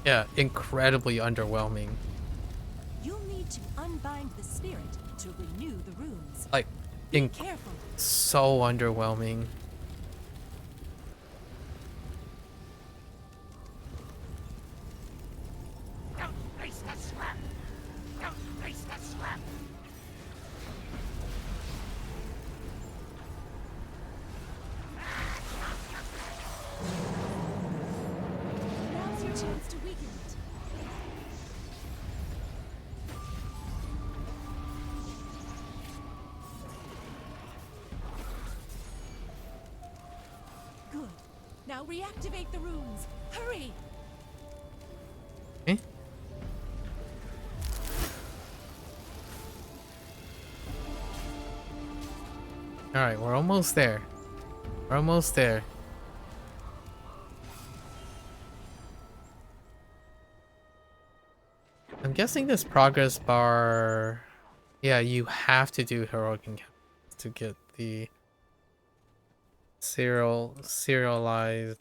Yeah, incredibly underwhelming. You'll need to unbind the spirit to renew the runes. Like, Be careful. so underwhelming. Don't waste that swamp. Don't waste that swamp. Now's your chance to weaken it. Good. Now reactivate the runes. Hurry! Eh? Alright, we're almost there. We're almost there. I'm guessing this progress bar... Yeah, you have to do heroic encounters to get the serialized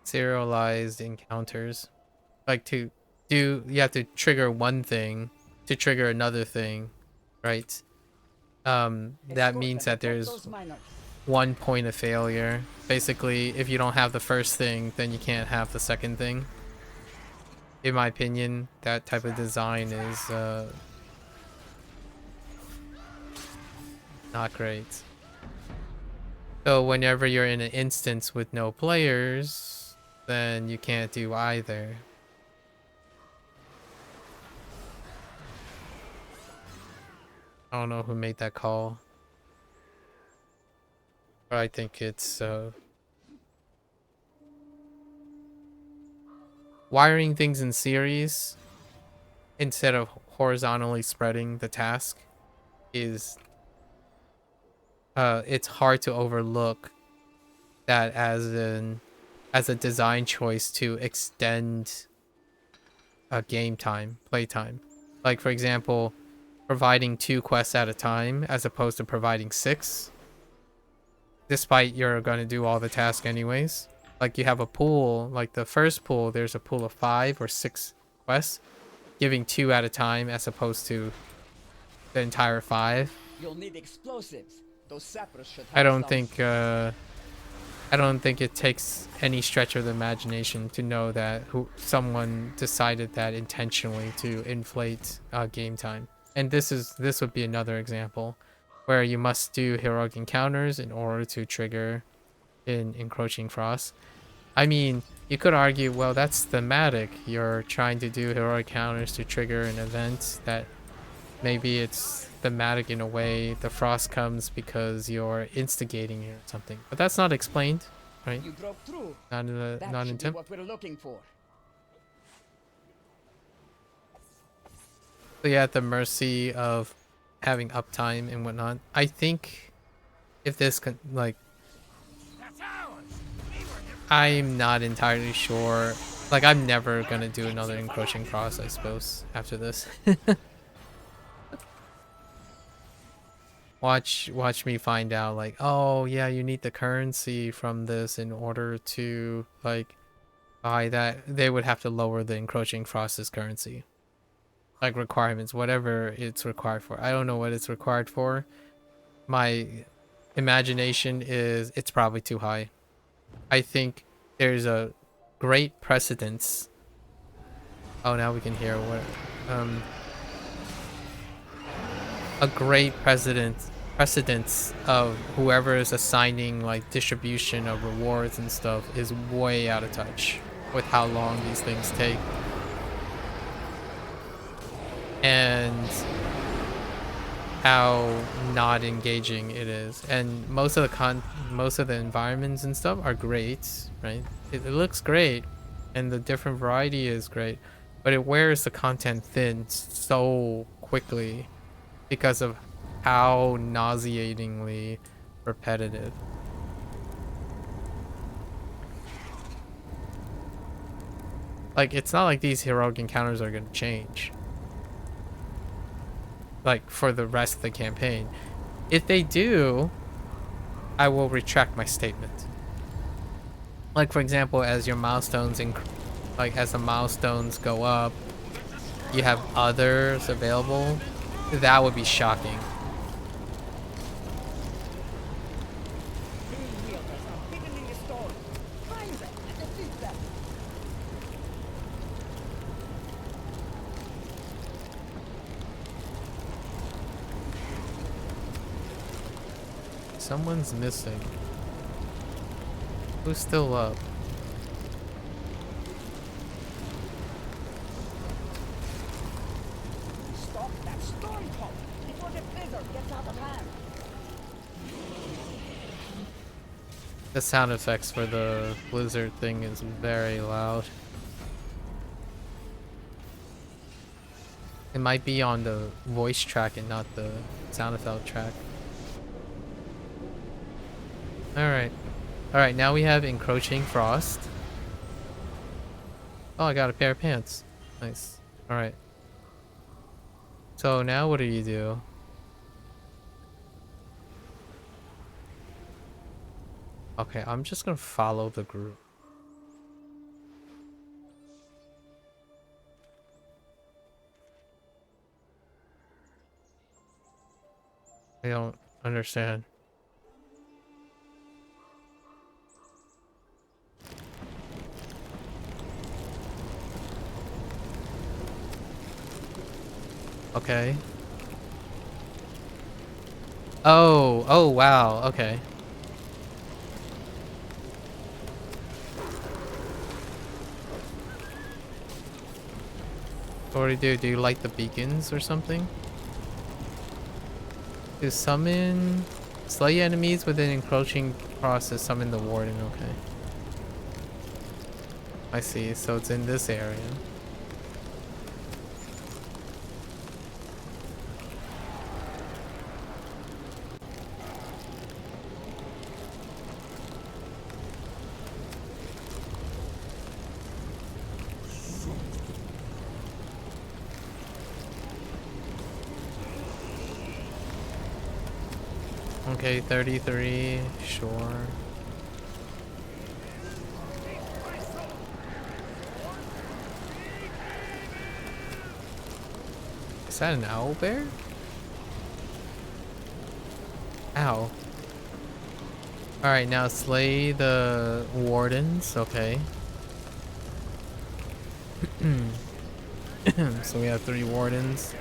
serialized encounters. Like you have to trigger one thing to trigger another thing, right? That means that there's one point of failure. Basically, if you don't have the first thing, then you can't have the second thing. In my opinion, that type of design is not great. So whenever you're in an instance with no players, then you can't do either. I don't know who made that call. But I think it's wiring things in series instead of horizontally spreading the task is it's hard to overlook that as a design choice to extend a game time, play time. Like for example, providing 2 quests at a time as opposed to providing 6. Despite you're going to do all the tasks anyways. Like you have a pool, like the first pool, there's a pool of 5 or 6 quests. Giving 2 at a time as opposed to the entire 5. You'll need explosives. Those sappers should have I don't some. think it takes any stretch of the imagination to know that someone decided that intentionally to inflate game time. And this would be another example where you must do heroic encounters in order to trigger in Encroaching Frost. I mean, you could argue, well, that's thematic. You're trying to do heroic encounters to trigger an event that maybe it's thematic in a way. The frost comes because you're instigating it or something. But that's not explained, right? You broke through. Not in That not in should be temp. what we're looking for. So yeah, at the mercy of having uptime and whatnot. I think if this can, like, That's ours. We were I'm not entirely sure. Like, I'm never gonna do another Encroaching Frost, I suppose, after this. Watch me find out, like, oh yeah, you need the currency from this in order to, like, buy that. They would have to lower the Encroaching Frost's currency. like requirements, whatever it's required for. I don't know what it's required for. My imagination is it's probably too high. I think there's a great precedence. Oh, now we can hear what a great precedence of whoever is assigning like distribution of rewards and stuff is way out of touch with how long these things take. And how not engaging it is. And most of the environments and stuff are great, right? It looks great and the different variety is great, but it wears the content thin so quickly because of how nauseatingly repetitive. Like, it's not like these heroic encounters are gonna change, like, for the rest of the campaign. If they do, I will retract my statement. Like, for example, as your milestones as the milestones go up, you have others available. That would be shocking. Someone's missing. Who's still up? Stop that storm pump before the blizzard gets out of hand. The sound effects for the blizzard thing is very loud. It might be on the voice track and not the sound effect track. Alright. Alright, now we have encroaching frost. Oh, I got a pair of pants. Nice. Alright. So now what do you do? Okay, I'm just gonna follow the group. I don't understand. Okay. Oh wow, okay. What do you do? Do you light the beacons or something? To summon... Slay enemies within encroaching process, summon the warden, okay. I see, so it's in this area. Okay, 33, sure. Is that an owl bear? Ow. Alright, now slay the wardens, okay. So we have 3 wardens.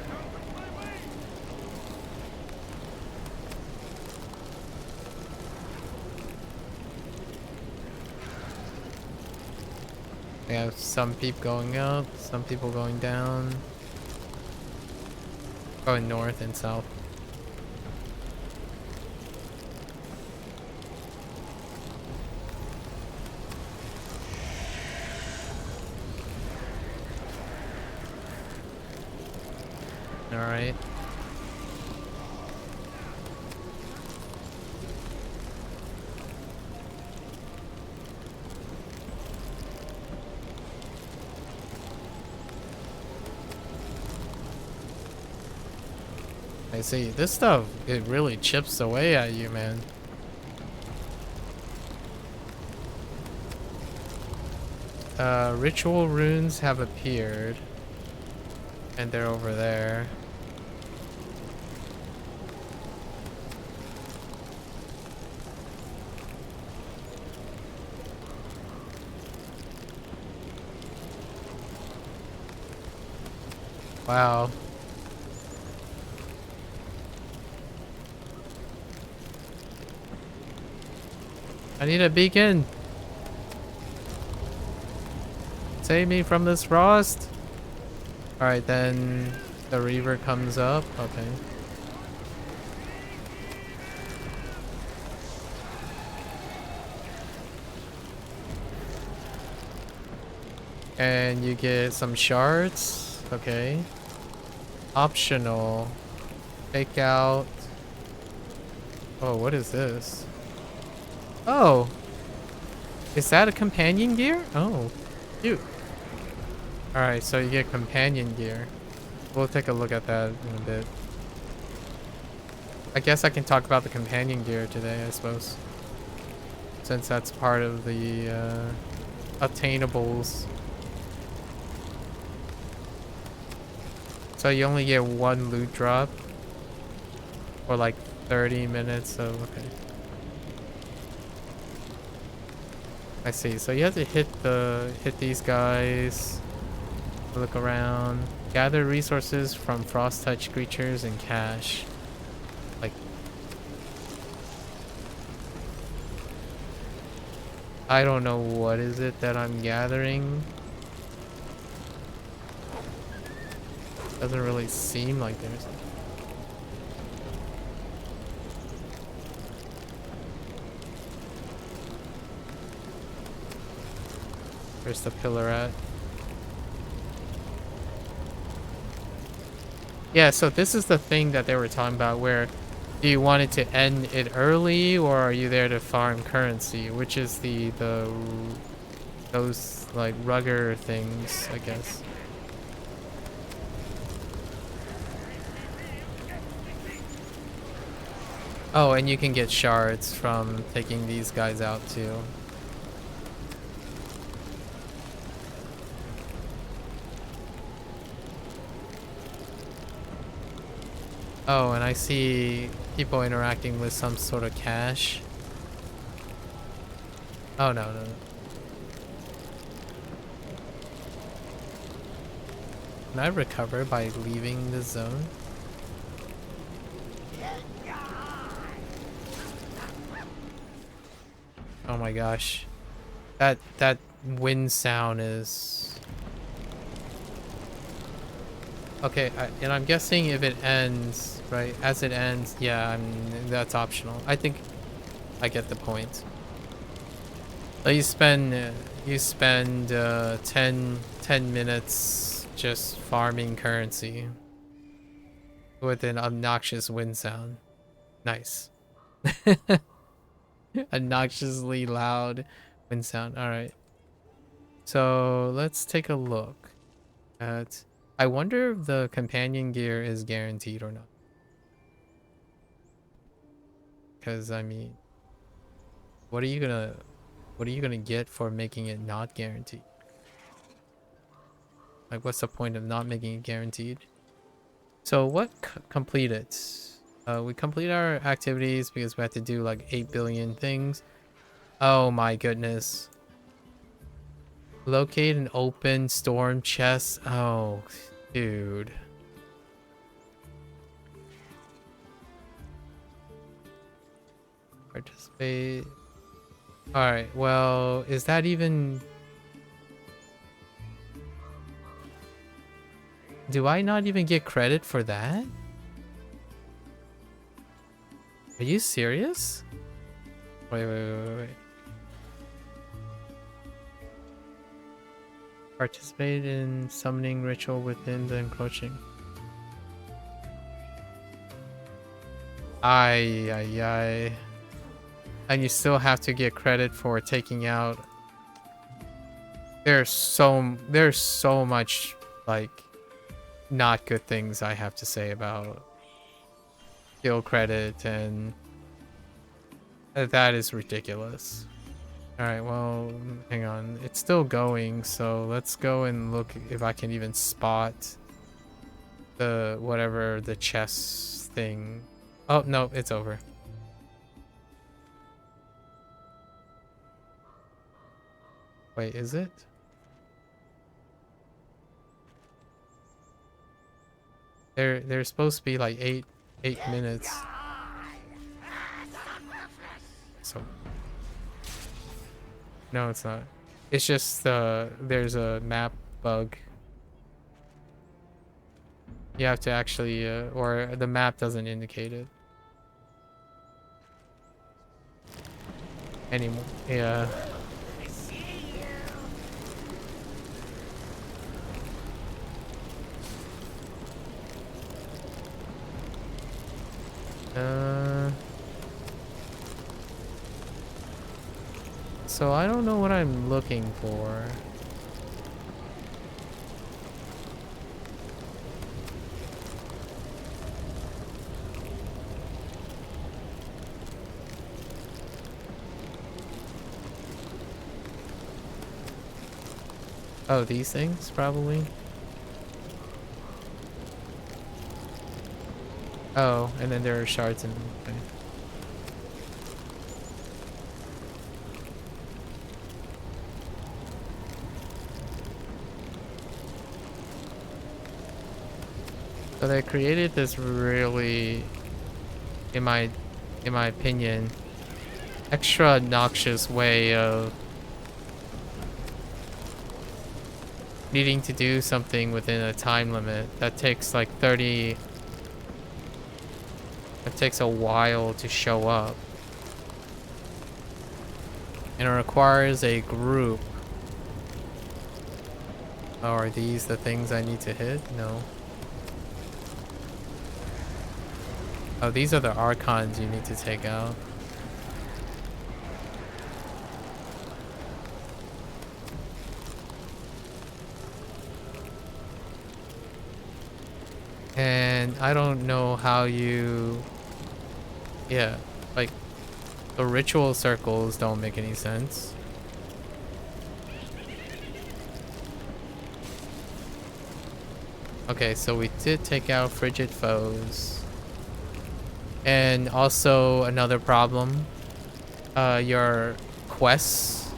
We have some people going up, some people going down. Going north and south. Alright. I see. This stuff, it really chips away at you, man. Ritual runes have appeared. And they're over there. Wow. I need a beacon. Save me from this frost. Alright, then the Reaver comes up. Okay. And you get some shards. Okay. Optional. Take out. Oh, what is this? Oh. Is that a companion gear? Oh, cute. Alright, so you get companion gear. We'll take a look at that in a bit. I guess I can talk about the companion gear today, I suppose. Since that's part of the attainables. So you only get one loot drop for like 30 minutes, so okay. I see. So you have to hit these guys. Look around. Gather resources from frost touch creatures and cache. Like, I don't know what is it that I'm gathering. Doesn't really seem like there's. Where's the pillar at? Yeah, so this is the thing that they were talking about, where do you want it to end it early, or are you there to farm currency, which is those like rugger things, I guess. Oh, and you can get shards from taking these guys out too. Oh, and I see people interacting with some sort of cache. Oh, no, no, no. Can I recover by leaving the zone? Oh my gosh. That wind sound is... Okay, and I'm guessing if it ends, right, as it ends, yeah, that's optional. I think I get the point. So you spend 10 minutes just farming currency with an obnoxious wind sound. Nice. Obnoxiously loud wind sound. All right. So let's take a look at... I wonder if the companion gear is guaranteed or not. Because I mean, what are you gonna get for making it not guaranteed? Like, what's the point of not making it guaranteed? So what completed? We complete our activities because we had to do like 8 billion things. Oh my goodness. Locate an open storm chest. Oh, dude. Participate. Alright, well, is that even... Do I not even get credit for that? Are you serious? Wait. Participate in summoning ritual within the encroaching. Ay. And you still have to get credit for taking out. There's so much like not good things I have to say about skill credit, and that is ridiculous. Alright, well, hang on. It's still going, so let's go and look if I can even spot the whatever the chess thing. Oh no, it's over. Wait, is it? There's supposed to be like eight minutes. So no, it's not. It's just there's a map bug. You have to actually or the map doesn't indicate it anymore. Yeah. So I don't know what I'm looking for. Oh, these things probably. Oh, and then there are shards in. Okay. So they created this really, in my opinion, extra obnoxious way of needing to do something within a time limit that takes like 30. It takes a while to show up. And it requires a group. Oh, are these the things I need to hit? No. Oh, these are the archons you need to take out. And I don't know how you... Yeah, like, the ritual circles don't make any sense. Okay, so we did take out frigid foes. And also another problem, your quest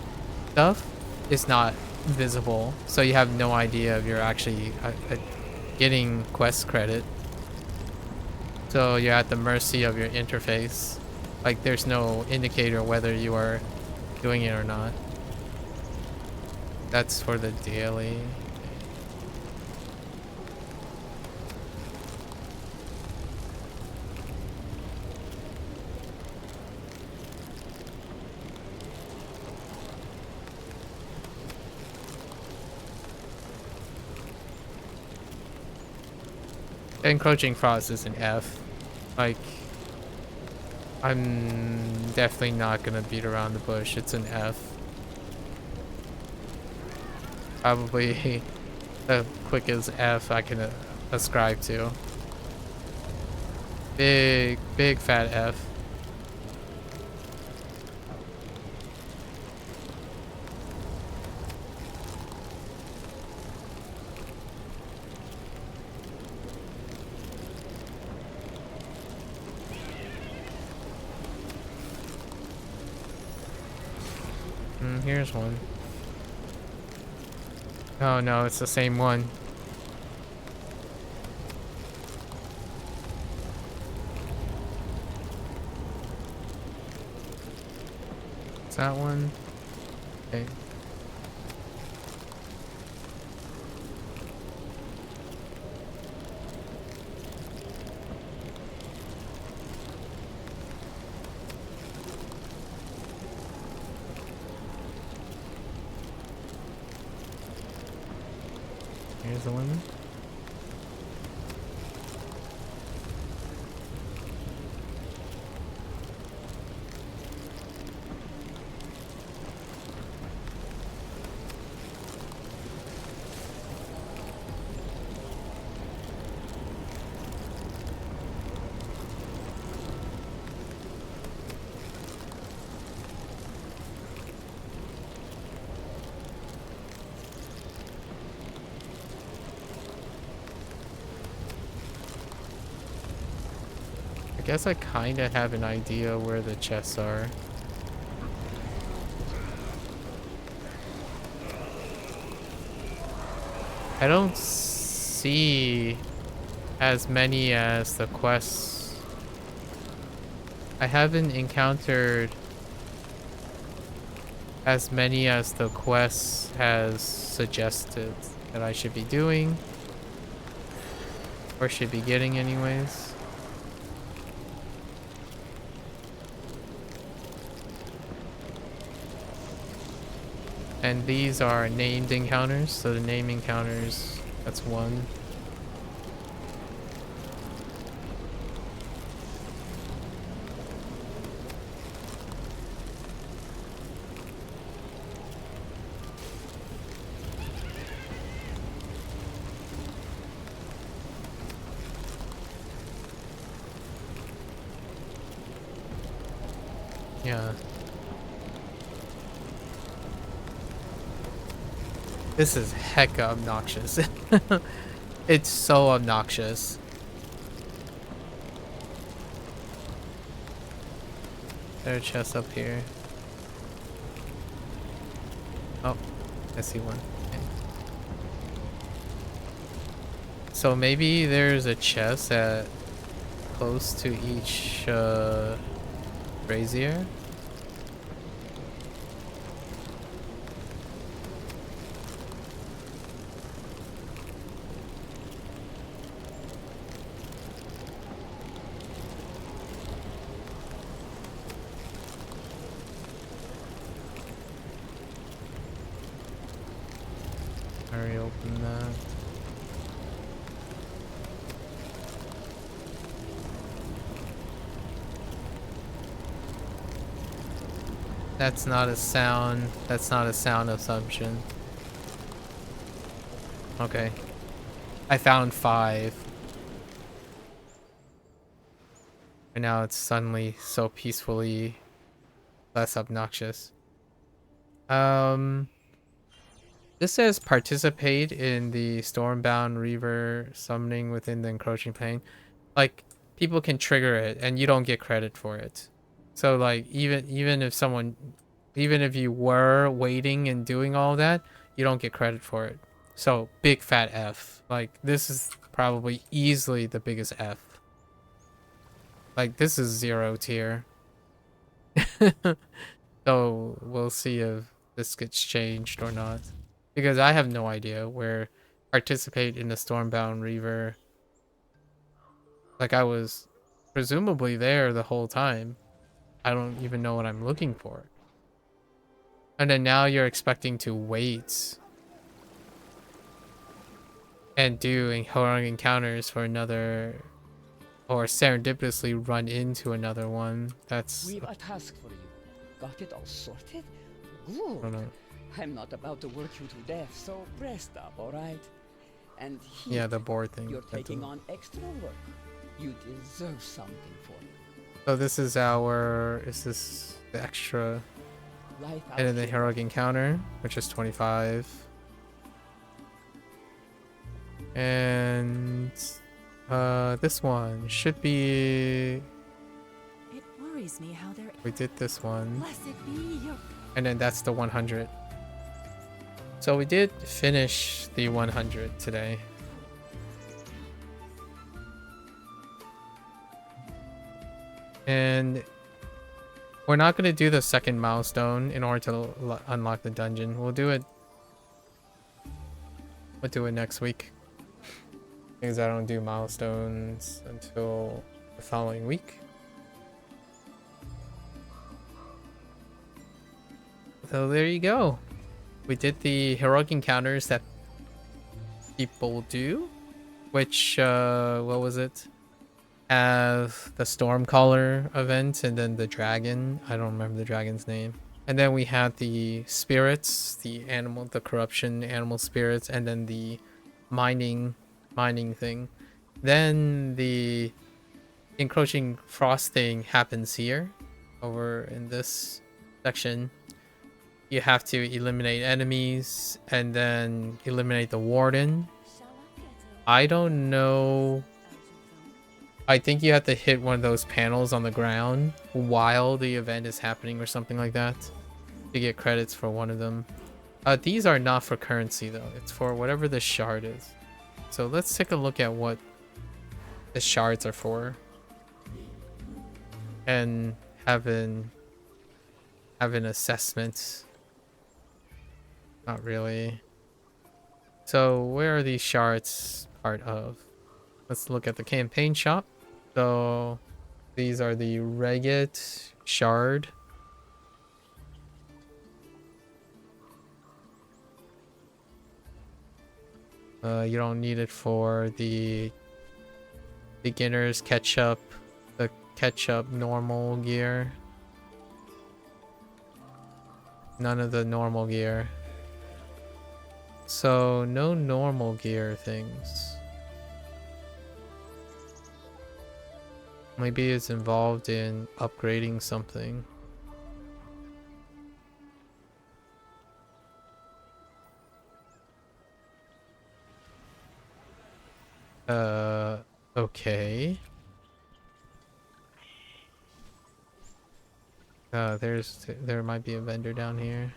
stuff is not visible. So you have no idea if you're actually getting quest credit. So you're at the mercy of your interface. Like there's no indicator whether you are doing it or not. That's for the daily. Encroaching Frost is an F. Like, I'm definitely not gonna beat around the bush. It's an F. Probably the quickest F I can ascribe to. Big fat F. Here's one. Oh no, it's the same one. Is that one? Okay. Here's the one. guess I kind of have an idea where the chests are. I don't see as many as the quests. I haven't encountered as many as the quest has suggested that I should be doing, or should be getting anyways. And these are named encounters, so the name encounters, that's one. Yeah. This is hecka obnoxious. It's so obnoxious. There are chests up here. Oh, I see one. Okay. So maybe there's a chest at close to each brazier. Hurry, open that. That's not a sound. That's not a sound assumption. Okay. I found 5. And now it's suddenly so peacefully less obnoxious. This says participate in the Stormbound Reaver summoning within the encroaching plane. Like, people can trigger it and you don't get credit for it. So like even if you were waiting and doing all that, you don't get credit for it. So big fat F. Like, this is probably easily the biggest F. Like, this is 0 tier. So we'll see if this gets changed or not. Because I have no idea where participate in the Stormbound Reaver. Like, I was presumably there the whole time. I don't even know what I'm looking for. And then now you're expecting to wait and do heroic encounters for another, or serendipitously run into another one. That's... We've a task for you. Got it all sorted? I don't Good. know. I'm not about to work you to death, so rest up, alright? And Yeah, here, the board thing. you're that taking too. on extra work. You deserve something for it. So this is our... Is this the extra? Life out And then the here. heroic encounter, which is 25. And this one should be... It worries me how they're. We did this one. Blessed be your. And then that's the 100. So we did finish the 100 today. And we're not going to do the second milestone in order to unlock the dungeon. We'll do it next week. Because I don't do milestones until the following week. So there you go. We did the heroic encounters that people do, which what was it? Have the Stormcaller event and then the dragon. I don't remember the dragon's name. And then we had the spirits, the corruption animal spirits, and then the mining thing. Then the encroaching frost thing happens here, over in this section. You have to eliminate enemies and then eliminate the warden. I don't know I think you have to hit one of those panels on the ground while the event is happening or something like that to get credits for one of them. These are not for currency though. It's for whatever the shard is. So let's take a look at what the shards are for. And have an assessment. Not really. So where are these shards part of? Let's look at the campaign shop. So these are the Regate shard. You don't need it for the beginners ketchup, the ketchup normal gear. None of the normal gear. So no normal gear things. Maybe it's involved in upgrading something. Okay. There might be a vendor down here.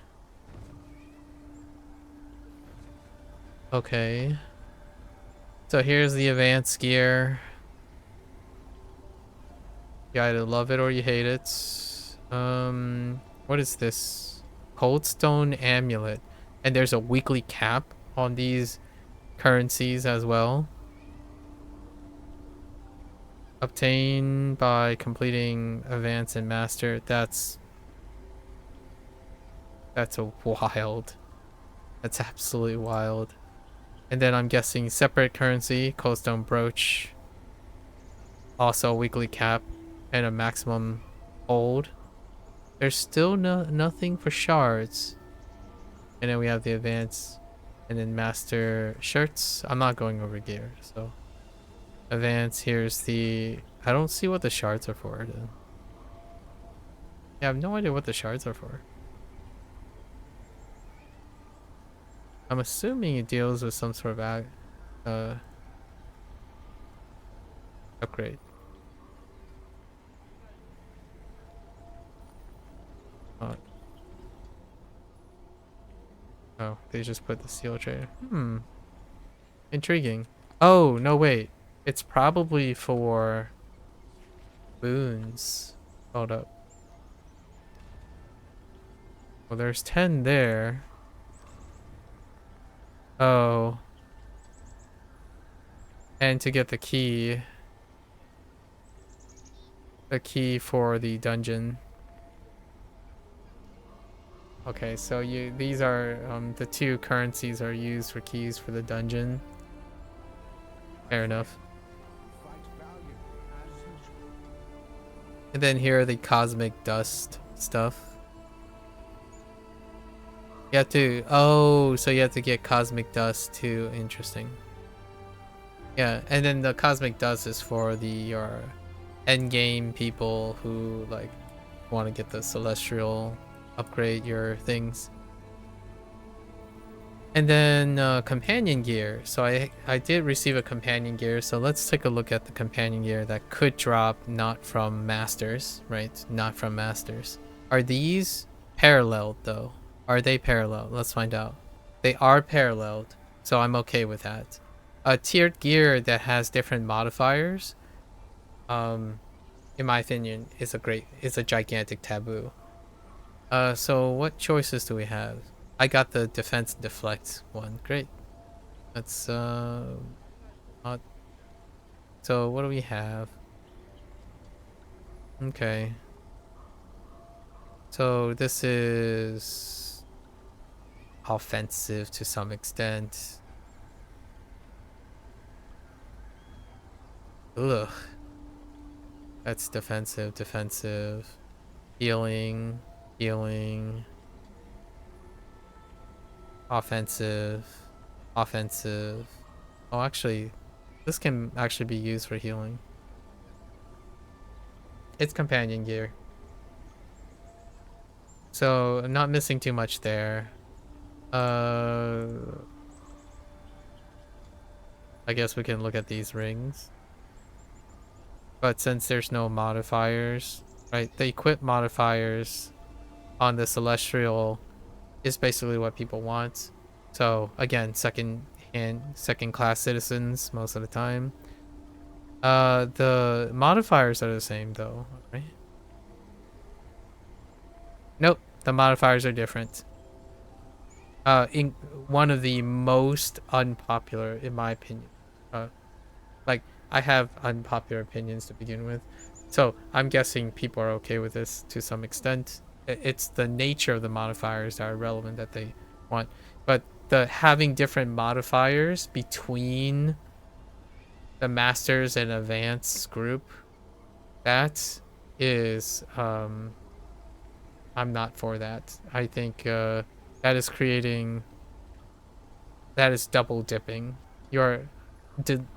Okay. So here's the advanced gear. You either love it or you hate it. What is this? Coldstone amulet. And there's a weekly cap on these currencies as well. Obtained by completing advanced and master. That's a wild. That's absolutely wild. And then I'm guessing separate currency, Coldstone brooch. Also a weekly cap and a maximum hold. There's still nothing for shards. And then we have the advanced and then master shirts. I'm not going over gear, so advance. Here's the, I don't see what the shards are for then. Yeah, I have no idea what the shards are for. I'm assuming it deals with some sort of upgrade. Oh, they just put the seal tray. Intriguing. Oh, no, wait. It's probably for boons. Hold up. Well, there's 10 there. Oh. And to get the key. The key for the dungeon. Okay, so these are the two currencies are used for keys for the dungeon. Fair enough. And then here are the cosmic dust stuff. You have to, oh, so you have to get cosmic dust too. Interesting. Yeah, and then the cosmic dust is for your end game people who like want to get the celestial, upgrade your things. And then companion gear. So I did receive a companion gear, so let's take a look at the companion gear that could drop not from masters, right? Not from masters. Are these paralleled though? Are they parallel? Let's find out. They are paralleled, so I'm okay with that. A tiered gear that has different modifiers, in my opinion, is a gigantic taboo. So what choices do we have? I got the defense deflect one. Great. That's not. So what do we have? Okay. So this is offensive to some extent. Ugh. That's defensive, defensive. Healing, healing. Offensive, offensive. Oh, actually, this can actually be used for healing. It's companion gear. So, I'm not missing too much there. I guess we can look at these rings. But since there's no modifiers, right? The equip modifiers on the Celestial is basically what people want. So again, second class citizens most of the time. The modifiers are the same though, right? Nope, the modifiers are different. In one of the most unpopular, in my opinion. Like, I have unpopular opinions to begin with, so I'm guessing people are okay with this to some extent. It's the nature of the modifiers that are relevant that they want, but the having different modifiers between the masters and advanced group, that is I'm not for that. I think that is creating, that is double dipping. You're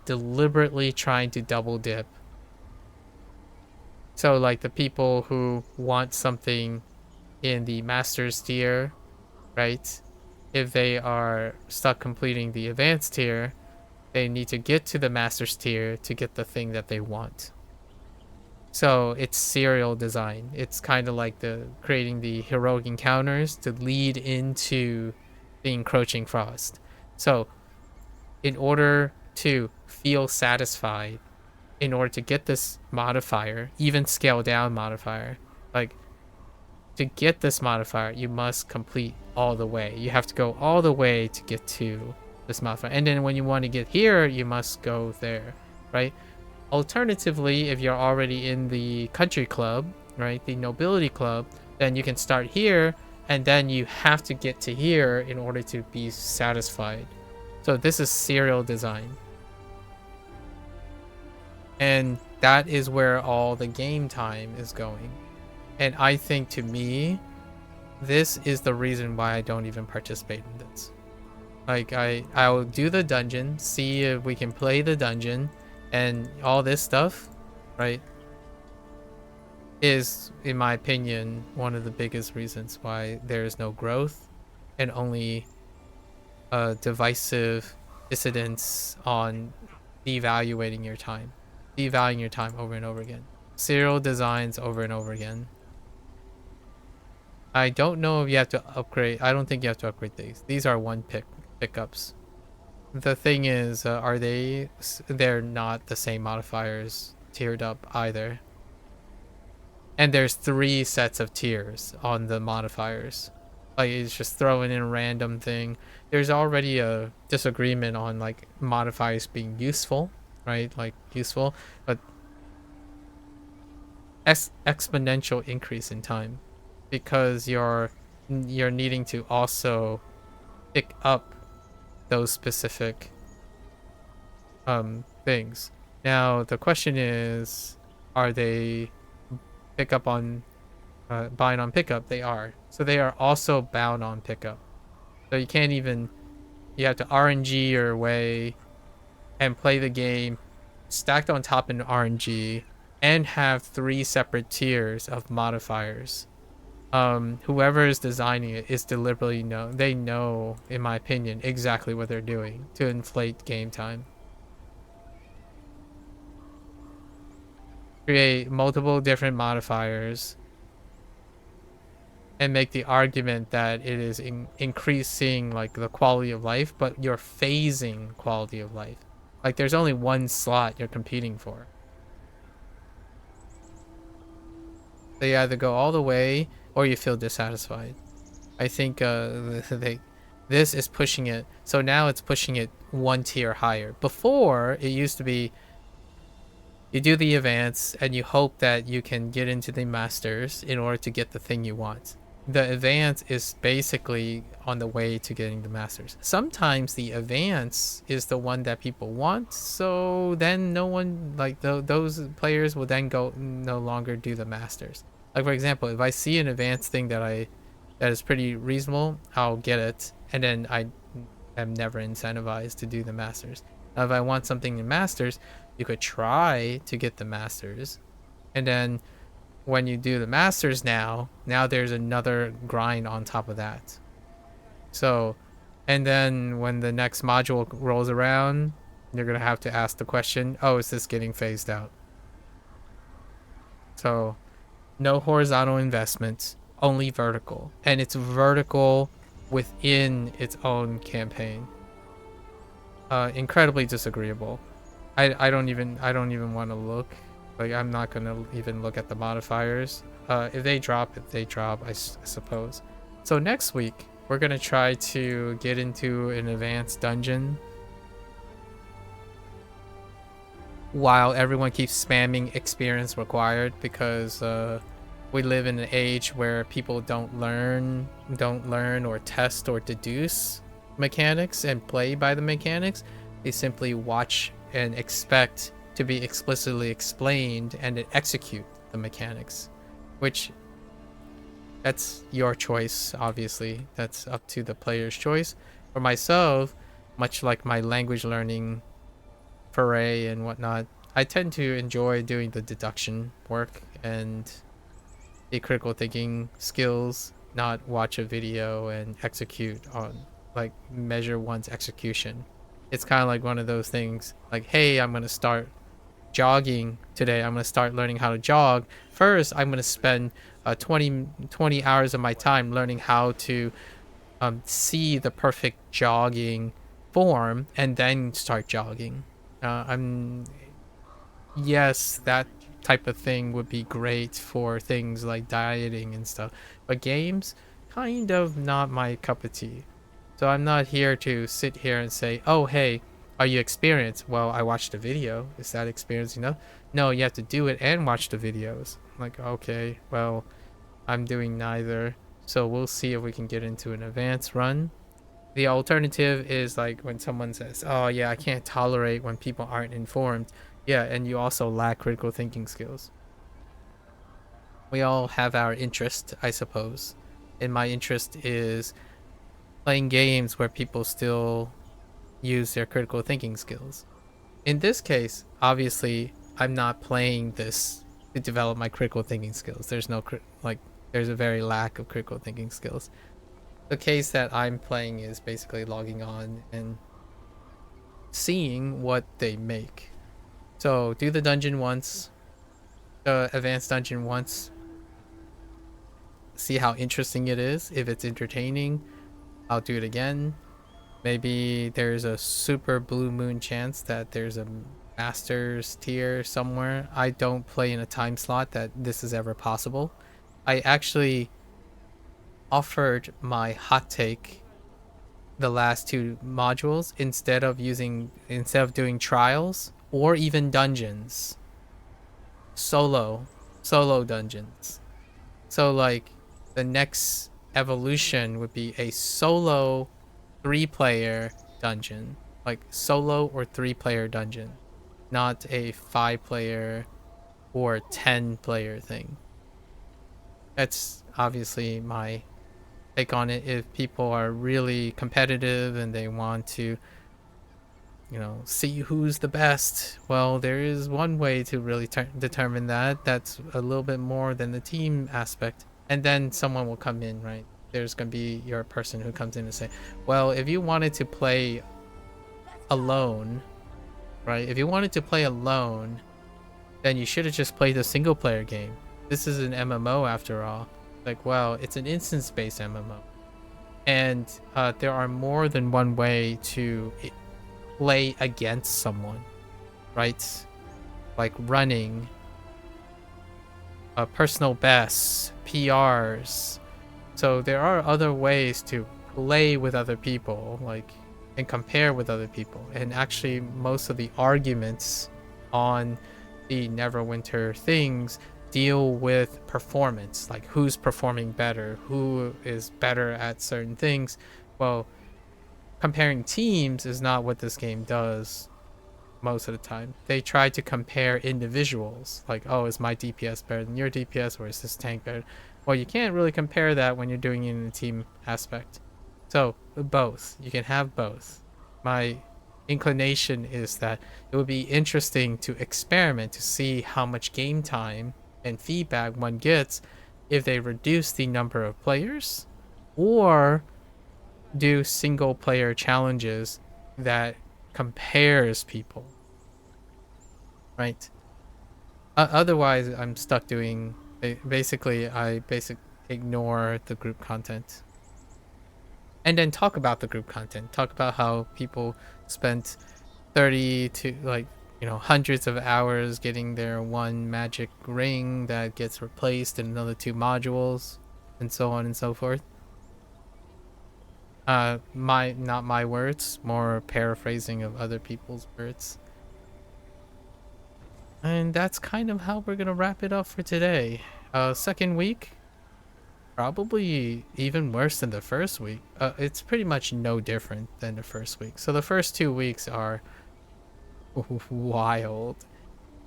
deliberately trying to double dip. So like the people who want something in the master's tier, right? If they are stuck completing the advanced tier, they need to get to the master's tier to get the thing that they want. So it's serial design. It's kind of like the creating the heroic encounters to lead into the encroaching frost. So in order to feel satisfied, in order to get this modifier, even scale down modifier, like to get this modifier, you must complete all the way. You have to go all the way to get to this modifier. And then when you want to get here, you must go there, right? Alternatively, if you're already in the country club, right, the nobility club, then you can start here, and then you have to get to here in order to be satisfied. So this is serial design. And that is where all the game time is going. And I think, to me, this is the reason why I don't even participate in this. Like, I'll do the dungeon, see if we can play the dungeon, and all this stuff, right, is, in my opinion, one of the biggest reasons why there is no growth and only divisive dissidence on devaluing your time over and over again. Serial designs over and over again. I don't know if you have to upgrade. I don't think you have to upgrade these. These are one pickups. The thing is, they're not the same modifiers tiered up either. And there's 3 sets of tiers on the modifiers. Like, it's just throwing in a random thing. There's already a disagreement on like modifiers being useful, right? Like useful, but exponential increase in time, because you're needing to also pick up those specific things. Now the question is, are they pick up on buying on pickup? They are. So they are also bound on pickup. So you can't even, you have to RNG your way and play the game stacked on top in RNG and have 3 separate tiers of modifiers. Whoever is designing it is deliberately they know, in my opinion, exactly what they're doing to inflate game time. Create multiple different modifiers and make the argument that it is increasing like the quality of life, but you're phasing quality of life. Like, there's only one slot you're competing for. They either go all the way or you feel dissatisfied. I think this is pushing it. So now it's pushing it 1 tier higher. Before, it used to be you do the advance and you hope that you can get into the masters in order to get the thing you want. The advance is basically on the way to getting the masters. Sometimes the advance is the one that people want, so then no one, like those players will then go no longer do the masters. Like, for example, if I see an advanced thing that is pretty reasonable, I'll get it, and then I am never incentivized to do the masters. Now, if I want something in masters, you could try to get the masters, and then when you do the masters, now there's another grind on top of that. So, and then when the next module rolls around, you're gonna have to ask the question, oh, is this getting phased out? So no horizontal investments, only vertical. And it's vertical within its own campaign. Incredibly disagreeable. I don't even want to look. Like, I'm not gonna even look at the modifiers. If they drop, I suppose. So next week we're gonna try to get into an advanced dungeon while everyone keeps spamming experience required, because we live in an age where people don't learn or test or deduce mechanics and play by the mechanics. They simply watch and expect to be explicitly explained and then execute the mechanics, which that's your choice. Obviously that's up to the player's choice. For myself, much like my language learning foray and whatnot, I tend to enjoy doing the deduction work and the critical thinking skills, not watch a video and execute on, like, measure one's execution. It's kind of like one of those things like, hey, I'm going to start jogging today. I'm going to start learning how to jog. First, I'm going to spend 20 hours of my time learning how to see the perfect jogging form and then start jogging. Yes, that type of thing would be great for things like dieting and stuff, but games, kind of not my cup of tea. So I'm not here to sit here and say, oh, hey, are you experienced? Well, I watched a video. Is that experience enough? No, you have to do it and watch the videos. Like, okay, well, I'm doing neither. So we'll see if we can get into an advanced run. The alternative is like when someone says, oh yeah, I can't tolerate when people aren't informed. Yeah, and you also lack critical thinking skills. We all have our interest, I suppose. And my interest is playing games where people still use their critical thinking skills. In this case, obviously, I'm not playing this to develop my critical thinking skills. There's no, there's a very lack of critical thinking skills. The case that I'm playing is basically logging on and seeing what they make. So do the dungeon once, the advanced dungeon once, see how interesting it is. If it's entertaining, I'll do it again. Maybe there's a super blue moon chance that there's a master's tier somewhere. I don't play in a time slot that this is ever possible. I actually offered my hot take the last two modules instead of doing trials or even dungeons, solo dungeons. So like the next evolution would be a solo 3-player dungeon, like solo or 3-player dungeon, not a 5-player or 10-player thing. That's obviously my take on it. If people are really competitive and they want to, you know, see who's the best, well, there is one way to really determine that. That's a little bit more than the team aspect. And then someone will come in, right? There's going to be your person who comes in and say, well, if you wanted to play alone, right? If you wanted to play alone, then you should have just played a single player game. This is an MMO after all. Like, well, it's an instance-based MMO. And there are more than one way to play against someone, right? Like running, personal bests, PRs. So there are other ways to play with other people, like, and compare with other people. And actually, most of the arguments on the Neverwinter things deal with performance, like who's performing better, who is better at certain things. Well, comparing teams is not what this game does most of the time. They try to compare individuals, like, oh, is my DPS better than your DPS, or is this tank better? Well, you can't really compare that when you're doing it in a team aspect. So both, you can have both. My inclination is that it would be interesting to experiment to see how much game time and feedback one gets if they reduce the number of players or do single player challenges that compares people, right? Otherwise, I'm stuck doing basically I ignore the group content, and then talk about the group content. Talk about how people spent 30 to like hundreds of hours getting their one magic ring that gets replaced in another two modules, and so on and so forth. Not my words, more paraphrasing of other people's words. And that's kind of how we're gonna wrap it up for today. Second week, probably even worse than the first week. It's pretty much no different than the first week. So the first 2 weeks are wild.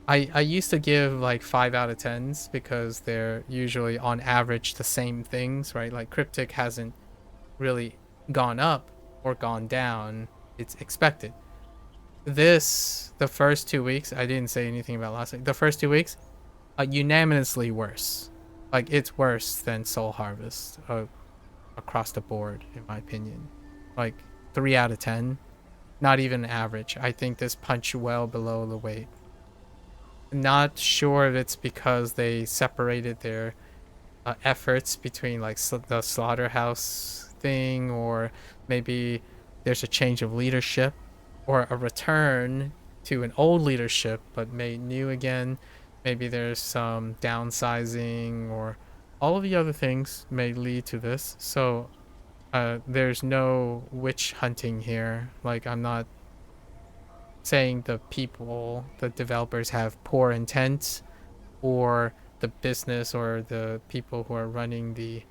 I used to give like 5 out of 10s because they're usually on average the same things, right? Like Cryptic hasn't really gone up or gone down. It's expected. The first 2 weeks, I didn't say anything about last week. The first 2 weeks, unanimously worse. Like it's worse than Soul Harvest across the board, in my opinion. Like 3 out of 10, not even average. I think this punched well below the weight. Not sure if it's because they separated their efforts between like the slaughterhouse thing, or maybe there's a change of leadership, or a return to an old leadership but made new again. Maybe there's some downsizing, or all of the other things may lead to this. So there's no witch hunting here. Like, I'm not saying the developers have poor intent, or the business or the people who are running the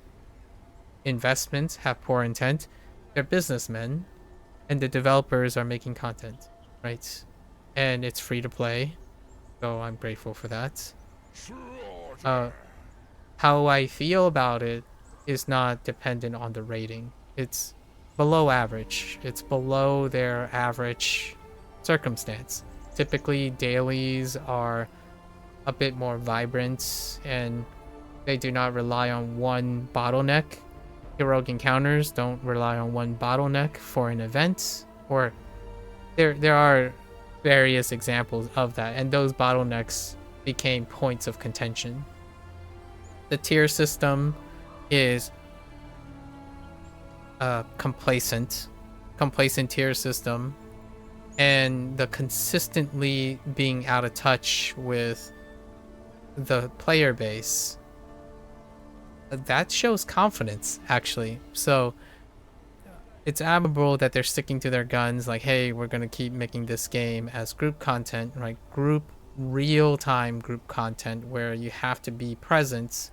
investments have poor intent. They're businessmen, and the developers are making content, right? And it's free to play, so I'm grateful for that. How I feel about it is not dependent on the rating. It's below average. It's below their average circumstance. Typically, dailies are a bit more vibrant, and they do not rely on one bottleneck. Heroic encounters don't rely on one bottleneck for an event, or there are various examples of that, and those bottlenecks became points of contention. The tier system is a complacent tier system, and the consistently being out of touch with the player base, that shows confidence, actually. So it's admirable that they're sticking to their guns, like, hey, we're going to keep making this game as group content, right? Real-time group content, where you have to be present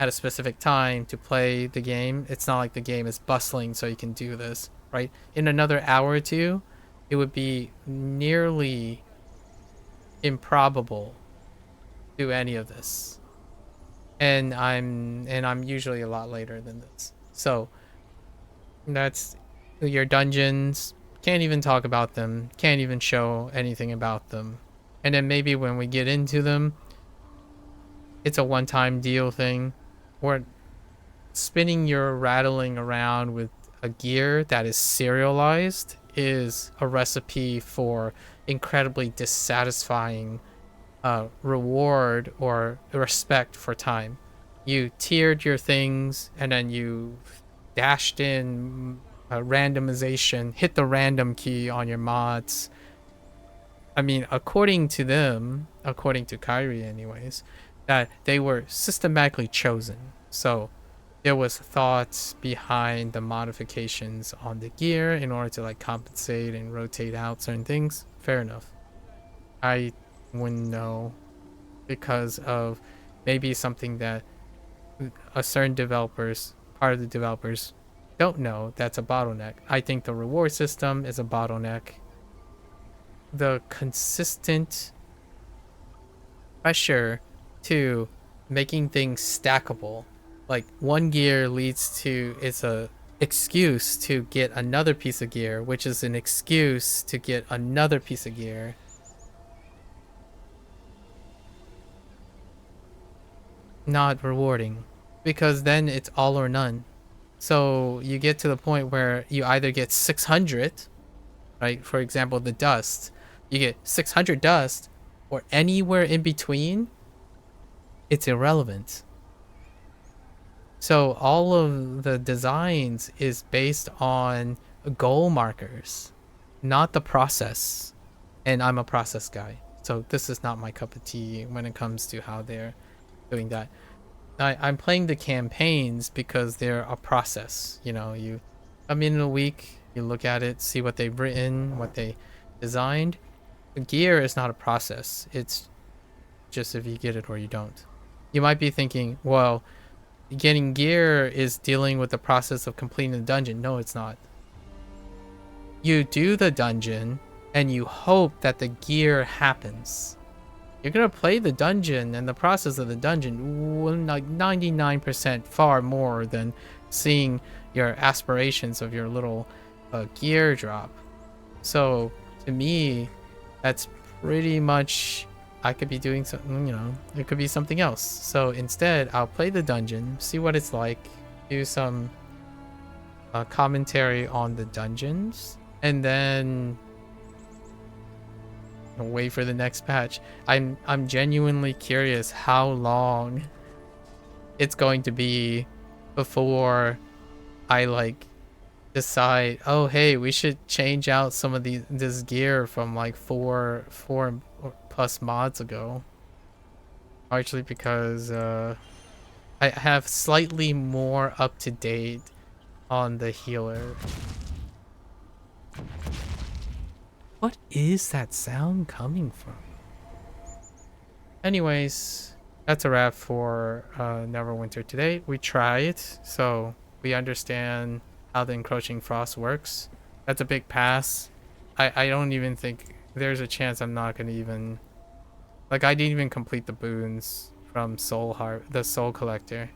at a specific time to play the game. It's not like the game is bustling so you can do this, right? In another hour or two, it would be nearly improbable to do any of this. And I'm usually a lot later than this. So that's your dungeons. Can't even talk about them. Can't even show anything about them. And then maybe when we get into them, it's a one-time deal thing. Or spinning your rattling around with a gear that is serialized is a recipe for incredibly dissatisfying reward or respect for time. You tiered your things, and then you dashed in a randomization, hit the random key on your mods. I mean, according to them, according to Kyrie anyways, that they were systematically chosen. So there was thoughts behind the modifications on the gear in order to like compensate and rotate out certain things. Fair enough. I wouldn't know, because of maybe something that a certain part of the developers don't know that's a bottleneck. I think the reward system is a bottleneck. The consistent pressure to making things stackable, like one gear it's a excuse to get another piece of gear, which is an excuse to get another piece of gear. Not rewarding, because then it's all or none. So you get to the point where you either get 600, right? For example, the dust. You get 600 dust, or anywhere in between, it's irrelevant. So all of the designs is based on goal markers, not the process. And I'm a process guy, so this is not my cup of tea when it comes to how they're doing that. I'm playing the campaigns because they're a process. You know, you come in a week, you look at it, see what they've written, what they designed. The gear is not a process. It's just if you get it or you don't. You might be thinking, well, getting gear is dealing with the process of completing the dungeon. No, it's not. You do the dungeon and you hope that the gear happens. You're gonna play the dungeon and the process of the dungeon like 99% far more than seeing your aspirations of your little gear drop. So to me, that's pretty much, I could be doing something, you know, it could be something else. So instead, I'll play the dungeon, see what it's like, do some commentary on the dungeons, and then wait for the next patch. I'm genuinely curious how long it's going to be before I like decide, oh hey, we should change out some of this gear from like four plus mods ago. Largely because I have slightly more up to date on the healer. What is that sound coming from? Anyways, that's a wrap for Neverwinter today. We tried, so we understand how the encroaching frost works. That's a big pass. I don't even think there's a chance I'm not gonna even, like, I didn't even complete the boons from the Soul Collector.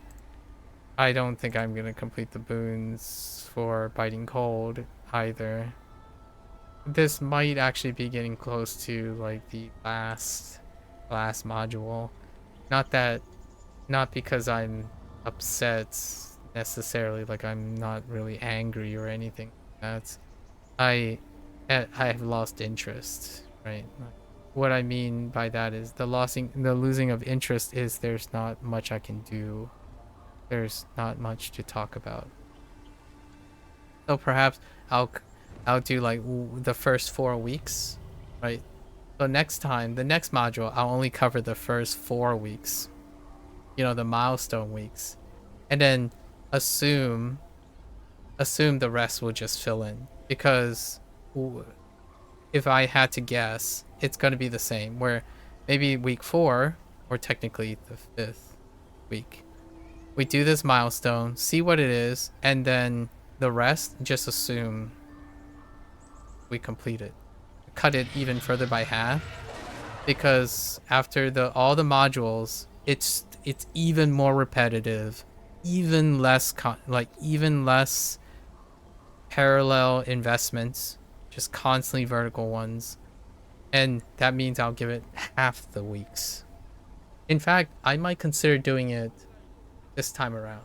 I don't think I'm gonna complete the boons for Biting Cold either. This might actually be getting close to like the last module. Not because I'm upset necessarily, like I'm not really angry or anything. That's I have lost interest, right? What I mean by that is the losing of interest is there's not much I can do. There's not much to talk about. So perhaps I'll do like the first 4 weeks, right? So next time, the next module, I'll only cover the first 4 weeks. You know, the milestone weeks. And then assume the rest will just fill in. Because if I had to guess, it's going to be the same. Where maybe week 4, or technically the 5th week, we do this milestone, see what it is, and then the rest, just assume we complete it. Cut it even further by half, because after all the modules, it's even more repetitive, even less parallel investments, just constantly vertical ones, and that means I'll give it half the weeks. In fact, I might consider doing it this time around.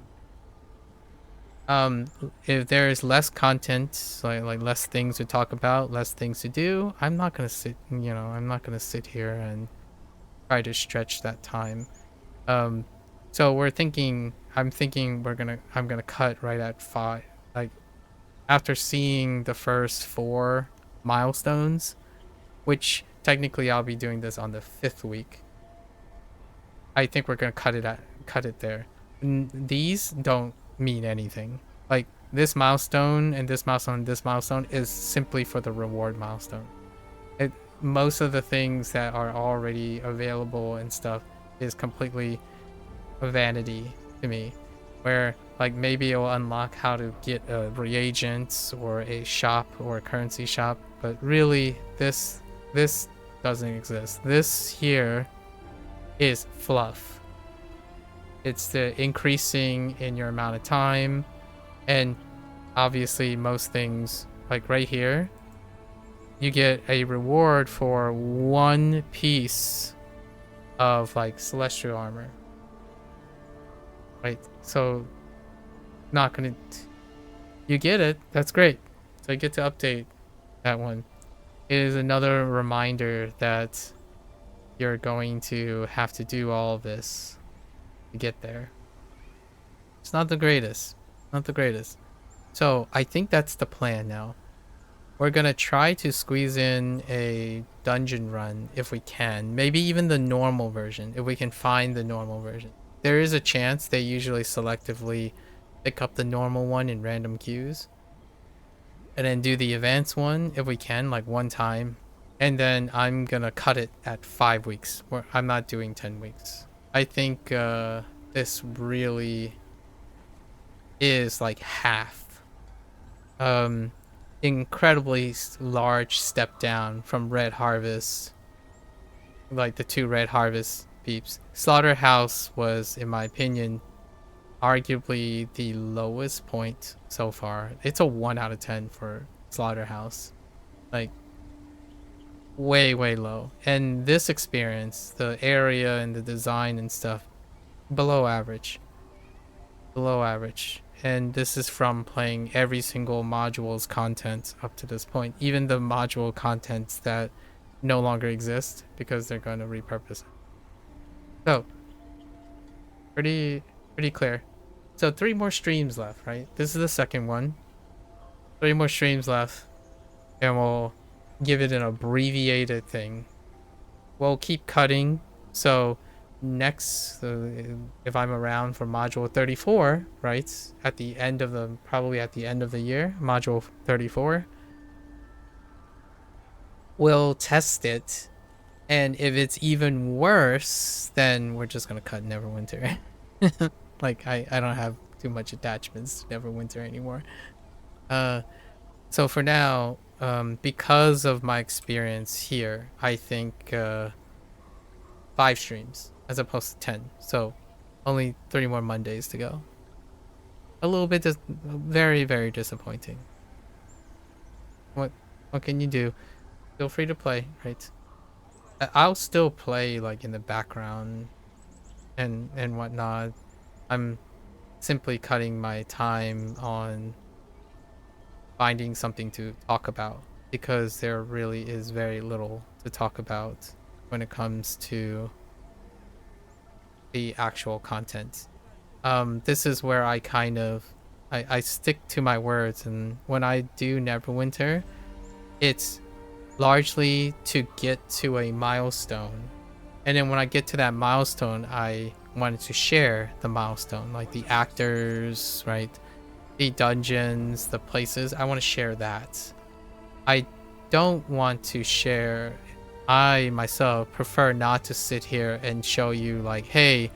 If there's less content, like less things to talk about, less things to do, I'm not gonna sit here and try to stretch that time. So I'm thinking I'm gonna cut right at 5. Like, after seeing the first 4 milestones, which technically I'll be doing this on the 5th week. I think we're gonna cut it there. These don't mean anything. Like, this milestone and this milestone and this milestone is simply for the reward milestone. Most of the things that are already available and stuff is completely vanity to me, where like maybe it will unlock how to get reagents or a shop or a currency shop, but really this doesn't exist. This here is fluff. It's the increasing in your amount of time, and obviously most things, like right here, you get a reward for 1 piece of like celestial armor, right? So not gonna, you get it, that's great. So I get to update that one. It is another reminder that you're going to have to do all of this to get there. It's not the greatest. Not the greatest. So I think that's the plan now. We're gonna try to squeeze in a dungeon run if we can. Maybe even the normal version, if we can find the normal version. There is a chance they usually selectively pick up the normal one in random queues. And then do the advanced one if we can, like one time. And then I'm gonna cut it at 5 weeks. I'm not doing 10 weeks. I think this really is like half. Incredibly large step down from Red Harvest, like the 2 Red Harvest peeps. Slaughterhouse was, in my opinion, arguably the lowest point so far. It's a 1 out of 10 for Slaughterhouse. Like, way low. And this experience, the area and the design and stuff, below average. And this is from playing every single module's content up to this point, even the module contents that no longer exist because they're going to repurpose it. So pretty clear. So 3 more streams left, right? This is the second one. 3 more streams left, and we'll give it an abbreviated thing. We'll keep cutting. So next, if I'm around for module 34, right, at the end of the, probably at the end of the year, module 34, we'll test it, and if it's even worse, then we're just gonna cut Neverwinter. Like, I don't have too much attachments to Neverwinter anymore. So for now, because of my experience here, I think 5 streams as opposed to 10. So only 3 more Mondays to go. A little bit very disappointing. What can you do? Feel free to play, right? I'll still play like in the background and whatnot. I'm simply cutting my time on finding something to talk about because there really is very little to talk about when it comes to the actual content. This is where I kind of I stick to my words, and when I do Neverwinter, it's largely to get to a milestone, and then when I get to that milestone, I wanted to share the milestone, like the actors, right, the dungeons, the places. I want to share that. I don't want to share, I myself prefer not to sit here and show you like, hey,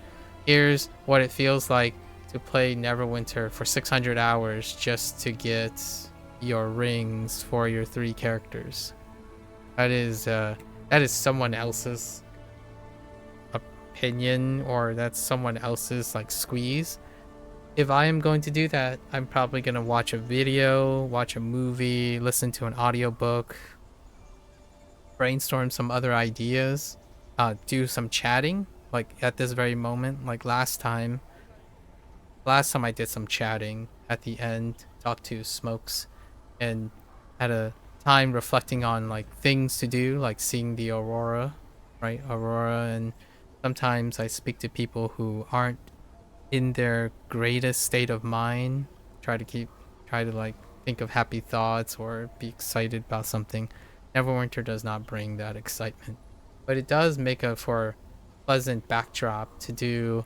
here's what it feels like to play Neverwinter for 600 hours just to get your rings for your 3 characters. That is someone else's opinion, or that's someone else's like squeeze. If I am going to do that, I'm probably going to watch a video, watch a movie, listen to an audiobook, brainstorm some other ideas, do some chatting, like at this very moment. Like last time I did some chatting at the end, talked to Smokes, and had a time reflecting on like things to do, like seeing the aurora, right? Aurora. And sometimes I speak to people who aren't in their greatest state of mind, try to like think of happy thoughts or be excited about something. Neverwinter does not bring that excitement, but it does make for a pleasant backdrop to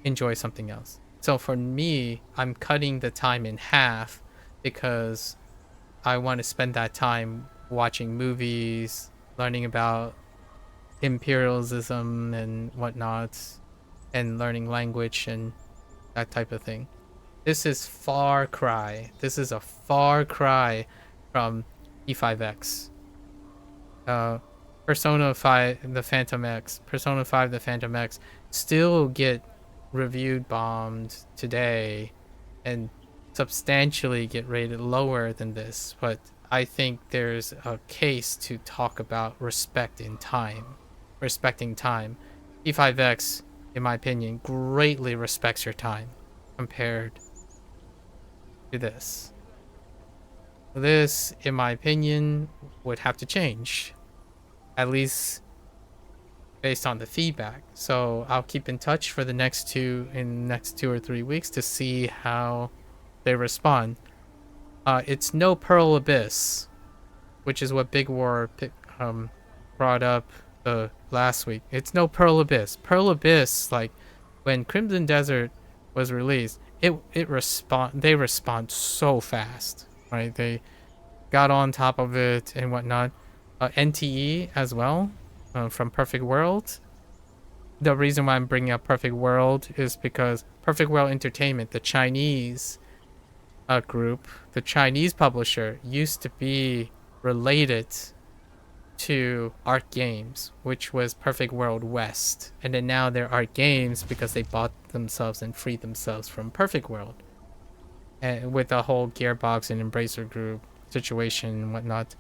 enjoy something else. So for me, I'm cutting the time in half because I want to spend that time watching movies, learning about imperialism and whatnot, and learning language and that type of thing. This is far cry. This is a far cry from E5X. Persona 5 the Phantom X still get reviewed bombed today and substantially get rated lower than this, but I think there's a case to talk about respecting time. E5X, in my opinion, greatly respects your time compared to this. This, in my opinion, would have to change. At least based on the feedback. So I'll keep in touch for the next 2 or 3 weeks to see how they respond. It's no Pearl Abyss, which is what Big War brought up last week. It's no Pearl Abyss. Pearl Abyss, like when Crimson Desert was released, they respond so fast, right? They got on top of it and whatnot. NTE as well, from Perfect World. The reason why I'm bringing up Perfect World is because Perfect World Entertainment, the Chinese group, the Chinese publisher, used to be related to Art Games, which was Perfect World West, and then now they're Art Games because they bought themselves and freed themselves from Perfect World, and with the whole Gearbox and Embracer Group situation and whatnot.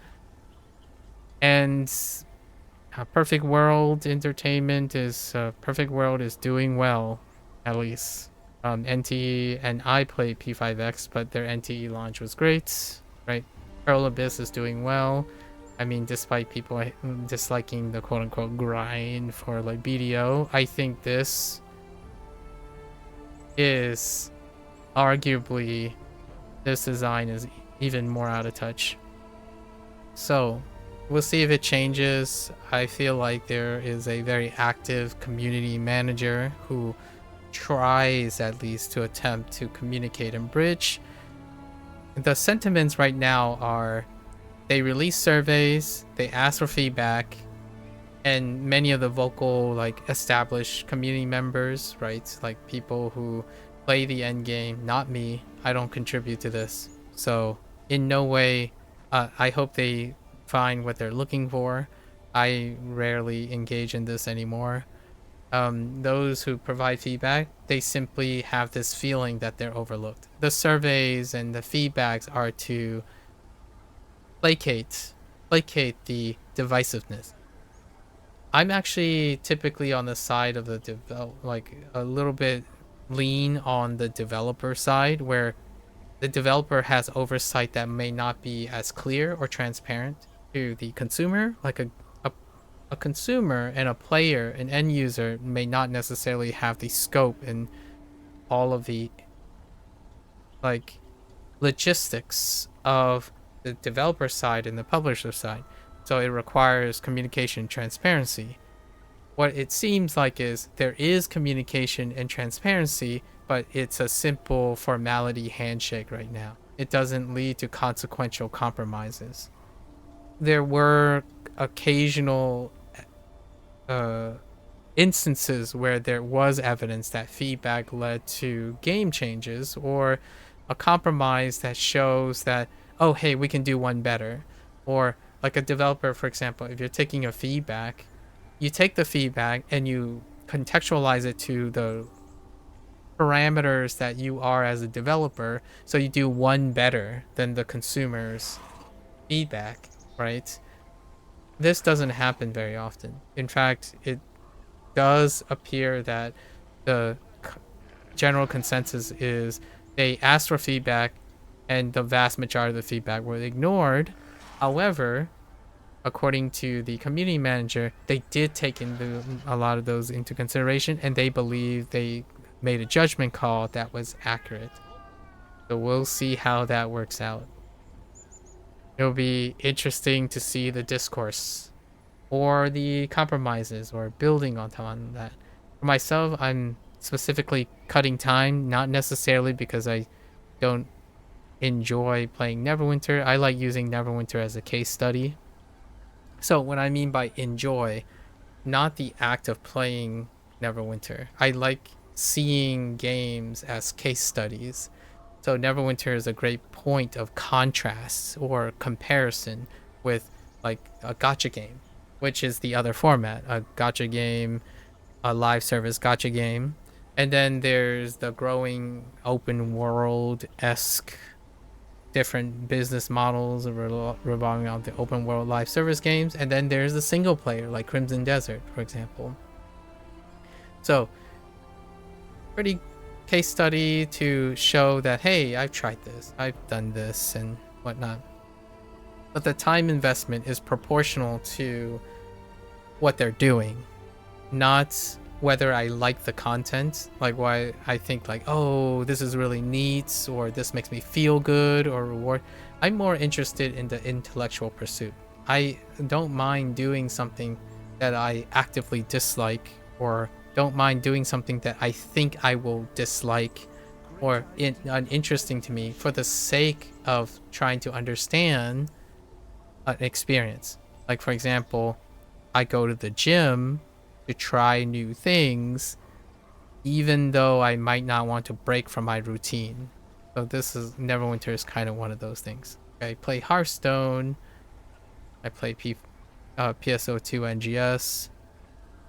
And Perfect World Entertainment is Perfect World is doing well, at least. NTE, and I played P5X, but their NTE launch was great, right? Pearl Abyss is doing well. I mean, despite people disliking the quote-unquote grind for like BDO, I think this is arguably, this design is even more out of touch. So we'll see if it changes. I feel like there is a very active community manager who tries at least to attempt to communicate and bridge. The sentiments right now are they release surveys, they ask for feedback, and many of the vocal, like established community members, right, like people who play the end game, not me, I don't contribute to this. So in no way, I hope they find what they're looking for. I rarely engage in this anymore. Those who provide feedback, they simply have this feeling that they're overlooked. The surveys and the feedbacks are to placate the divisiveness. I'm actually typically on the side of the like a little bit lean on the developer side, where the developer has oversight that may not be as clear or transparent to the consumer. Like a consumer and a player, an end user, may not necessarily have the scope and all of the like logistics of the developer side and the publisher side. So it requires communication, transparency. What it seems like is there is communication and transparency, but it's a simple formality handshake right now. It doesn't lead to consequential compromises. There were occasional instances where there was evidence that feedback led to game changes or a compromise that shows that, oh, hey, we can do one better. Or like a developer, for example, if you're taking a feedback, you take the feedback and you contextualize it to the parameters that you are as a developer, so you do one better than the consumer's feedback, right? This doesn't happen very often. In fact, it does appear that the general consensus is they asked for feedback and the vast majority of the feedback was ignored. However, according to the community manager, they did take a lot of those into consideration, and they believe they made a judgment call that was accurate. So we'll see how that works out. It'll be interesting to see the discourse or the compromises or building on that. For myself, I'm specifically cutting time, not necessarily because I don't enjoy playing Neverwinter. I like using Neverwinter as a case study. So what I mean by enjoy, not the act of playing Neverwinter. I like seeing games as case studies. So Neverwinter is a great point of contrast or comparison with like a gacha game, which is the other format, a gacha game, a live service gacha game. And then there's the growing open world-esque different business models revolving around the open world live service games. And then there's the single player like Crimson Desert, for example. So pretty case study to show that, hey, I've tried this, I've done this and whatnot. But the time investment is proportional to what they're doing. not whether I like the content, like why I think like, oh, this is really neat, or this makes me feel good or reward. I'm more interested in the intellectual pursuit. I don't mind doing something that I actively dislike, or don't mind doing something that I think I will dislike or uninteresting to me for the sake of trying to understand an experience. Like, for example, I go to the gym to try new things, even though I might not want to break from my routine. So this is Neverwinter is kind of one of those things. I play Hearthstone. I play PSO2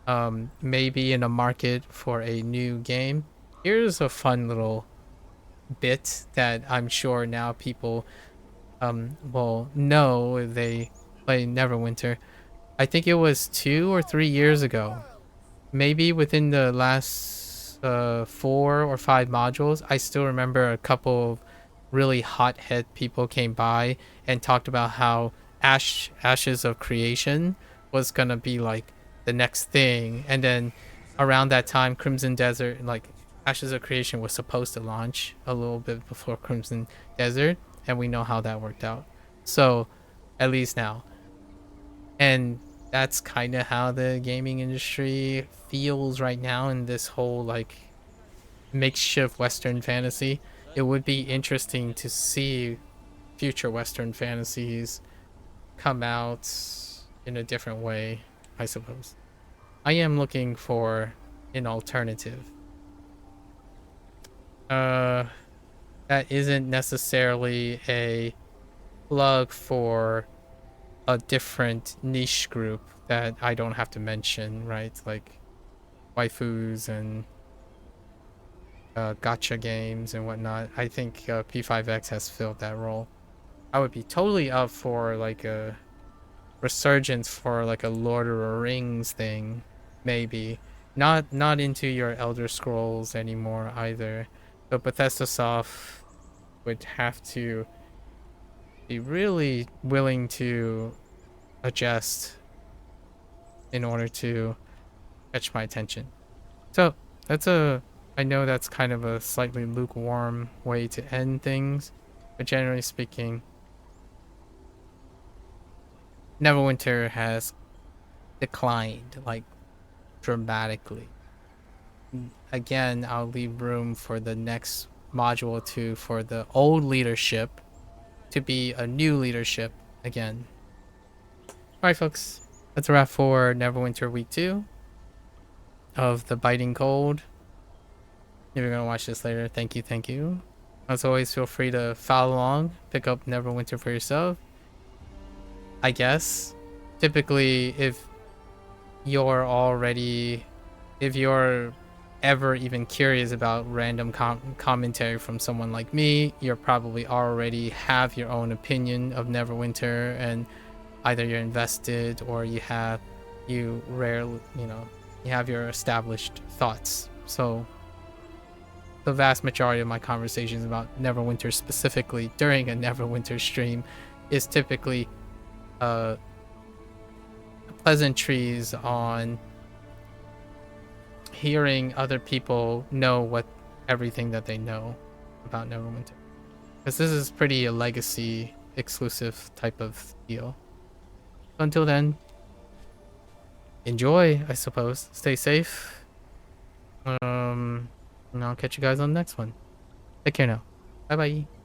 NGS. Maybe in a market for a new game. Here's a fun little bit that I'm sure now people will know if they play Neverwinter. I think it was 2 or 3 years ago, maybe within the last 4 or 5 modules. I still remember a couple of really hothead people came by and talked about how Ashes of Creation was gonna be like the next thing, and then around that time Crimson Desert, like Ashes of Creation was supposed to launch a little bit before Crimson Desert, and we know how that worked out. So at least now, and that's kind of how the gaming industry feels right now in this whole like makeshift Western fantasy. It would be interesting to see future Western fantasies come out in a different way, I suppose. I am looking for an alternative. That isn't necessarily a plug for a different niche group that I don't have to mention, right? Like waifus and gacha games and whatnot. I think P5X has filled that role. I would be totally up for like a resurgence for like a Lord of the Rings thing, maybe. Not into your Elder Scrolls anymore either. But Bethesda Soft would have to be really willing to adjust in order to catch my attention. So I know that's kind of a slightly lukewarm way to end things, but generally speaking, Neverwinter has declined like dramatically. Again, I'll leave room for the next module 2 for the old leadership to be a new leadership again. Alright folks, that's a wrap for Neverwinter Week 2 of The Biting Cold. If you're going to watch this later, thank you. As always, feel free to follow along, pick up Neverwinter for yourself. I guess, typically, if you're ever even curious about random commentary from someone like me, you're probably already have your own opinion of Neverwinter, and either you're invested or you have your established thoughts. So the vast majority of my conversations about Neverwinter specifically during a Neverwinter stream is typically pleasantries on hearing other people know everything that they know about Neverwinter, because this is pretty a legacy exclusive type of deal. So until then, enjoy, I suppose. Stay safe. And I'll catch you guys on the next one. Take care now. Bye bye.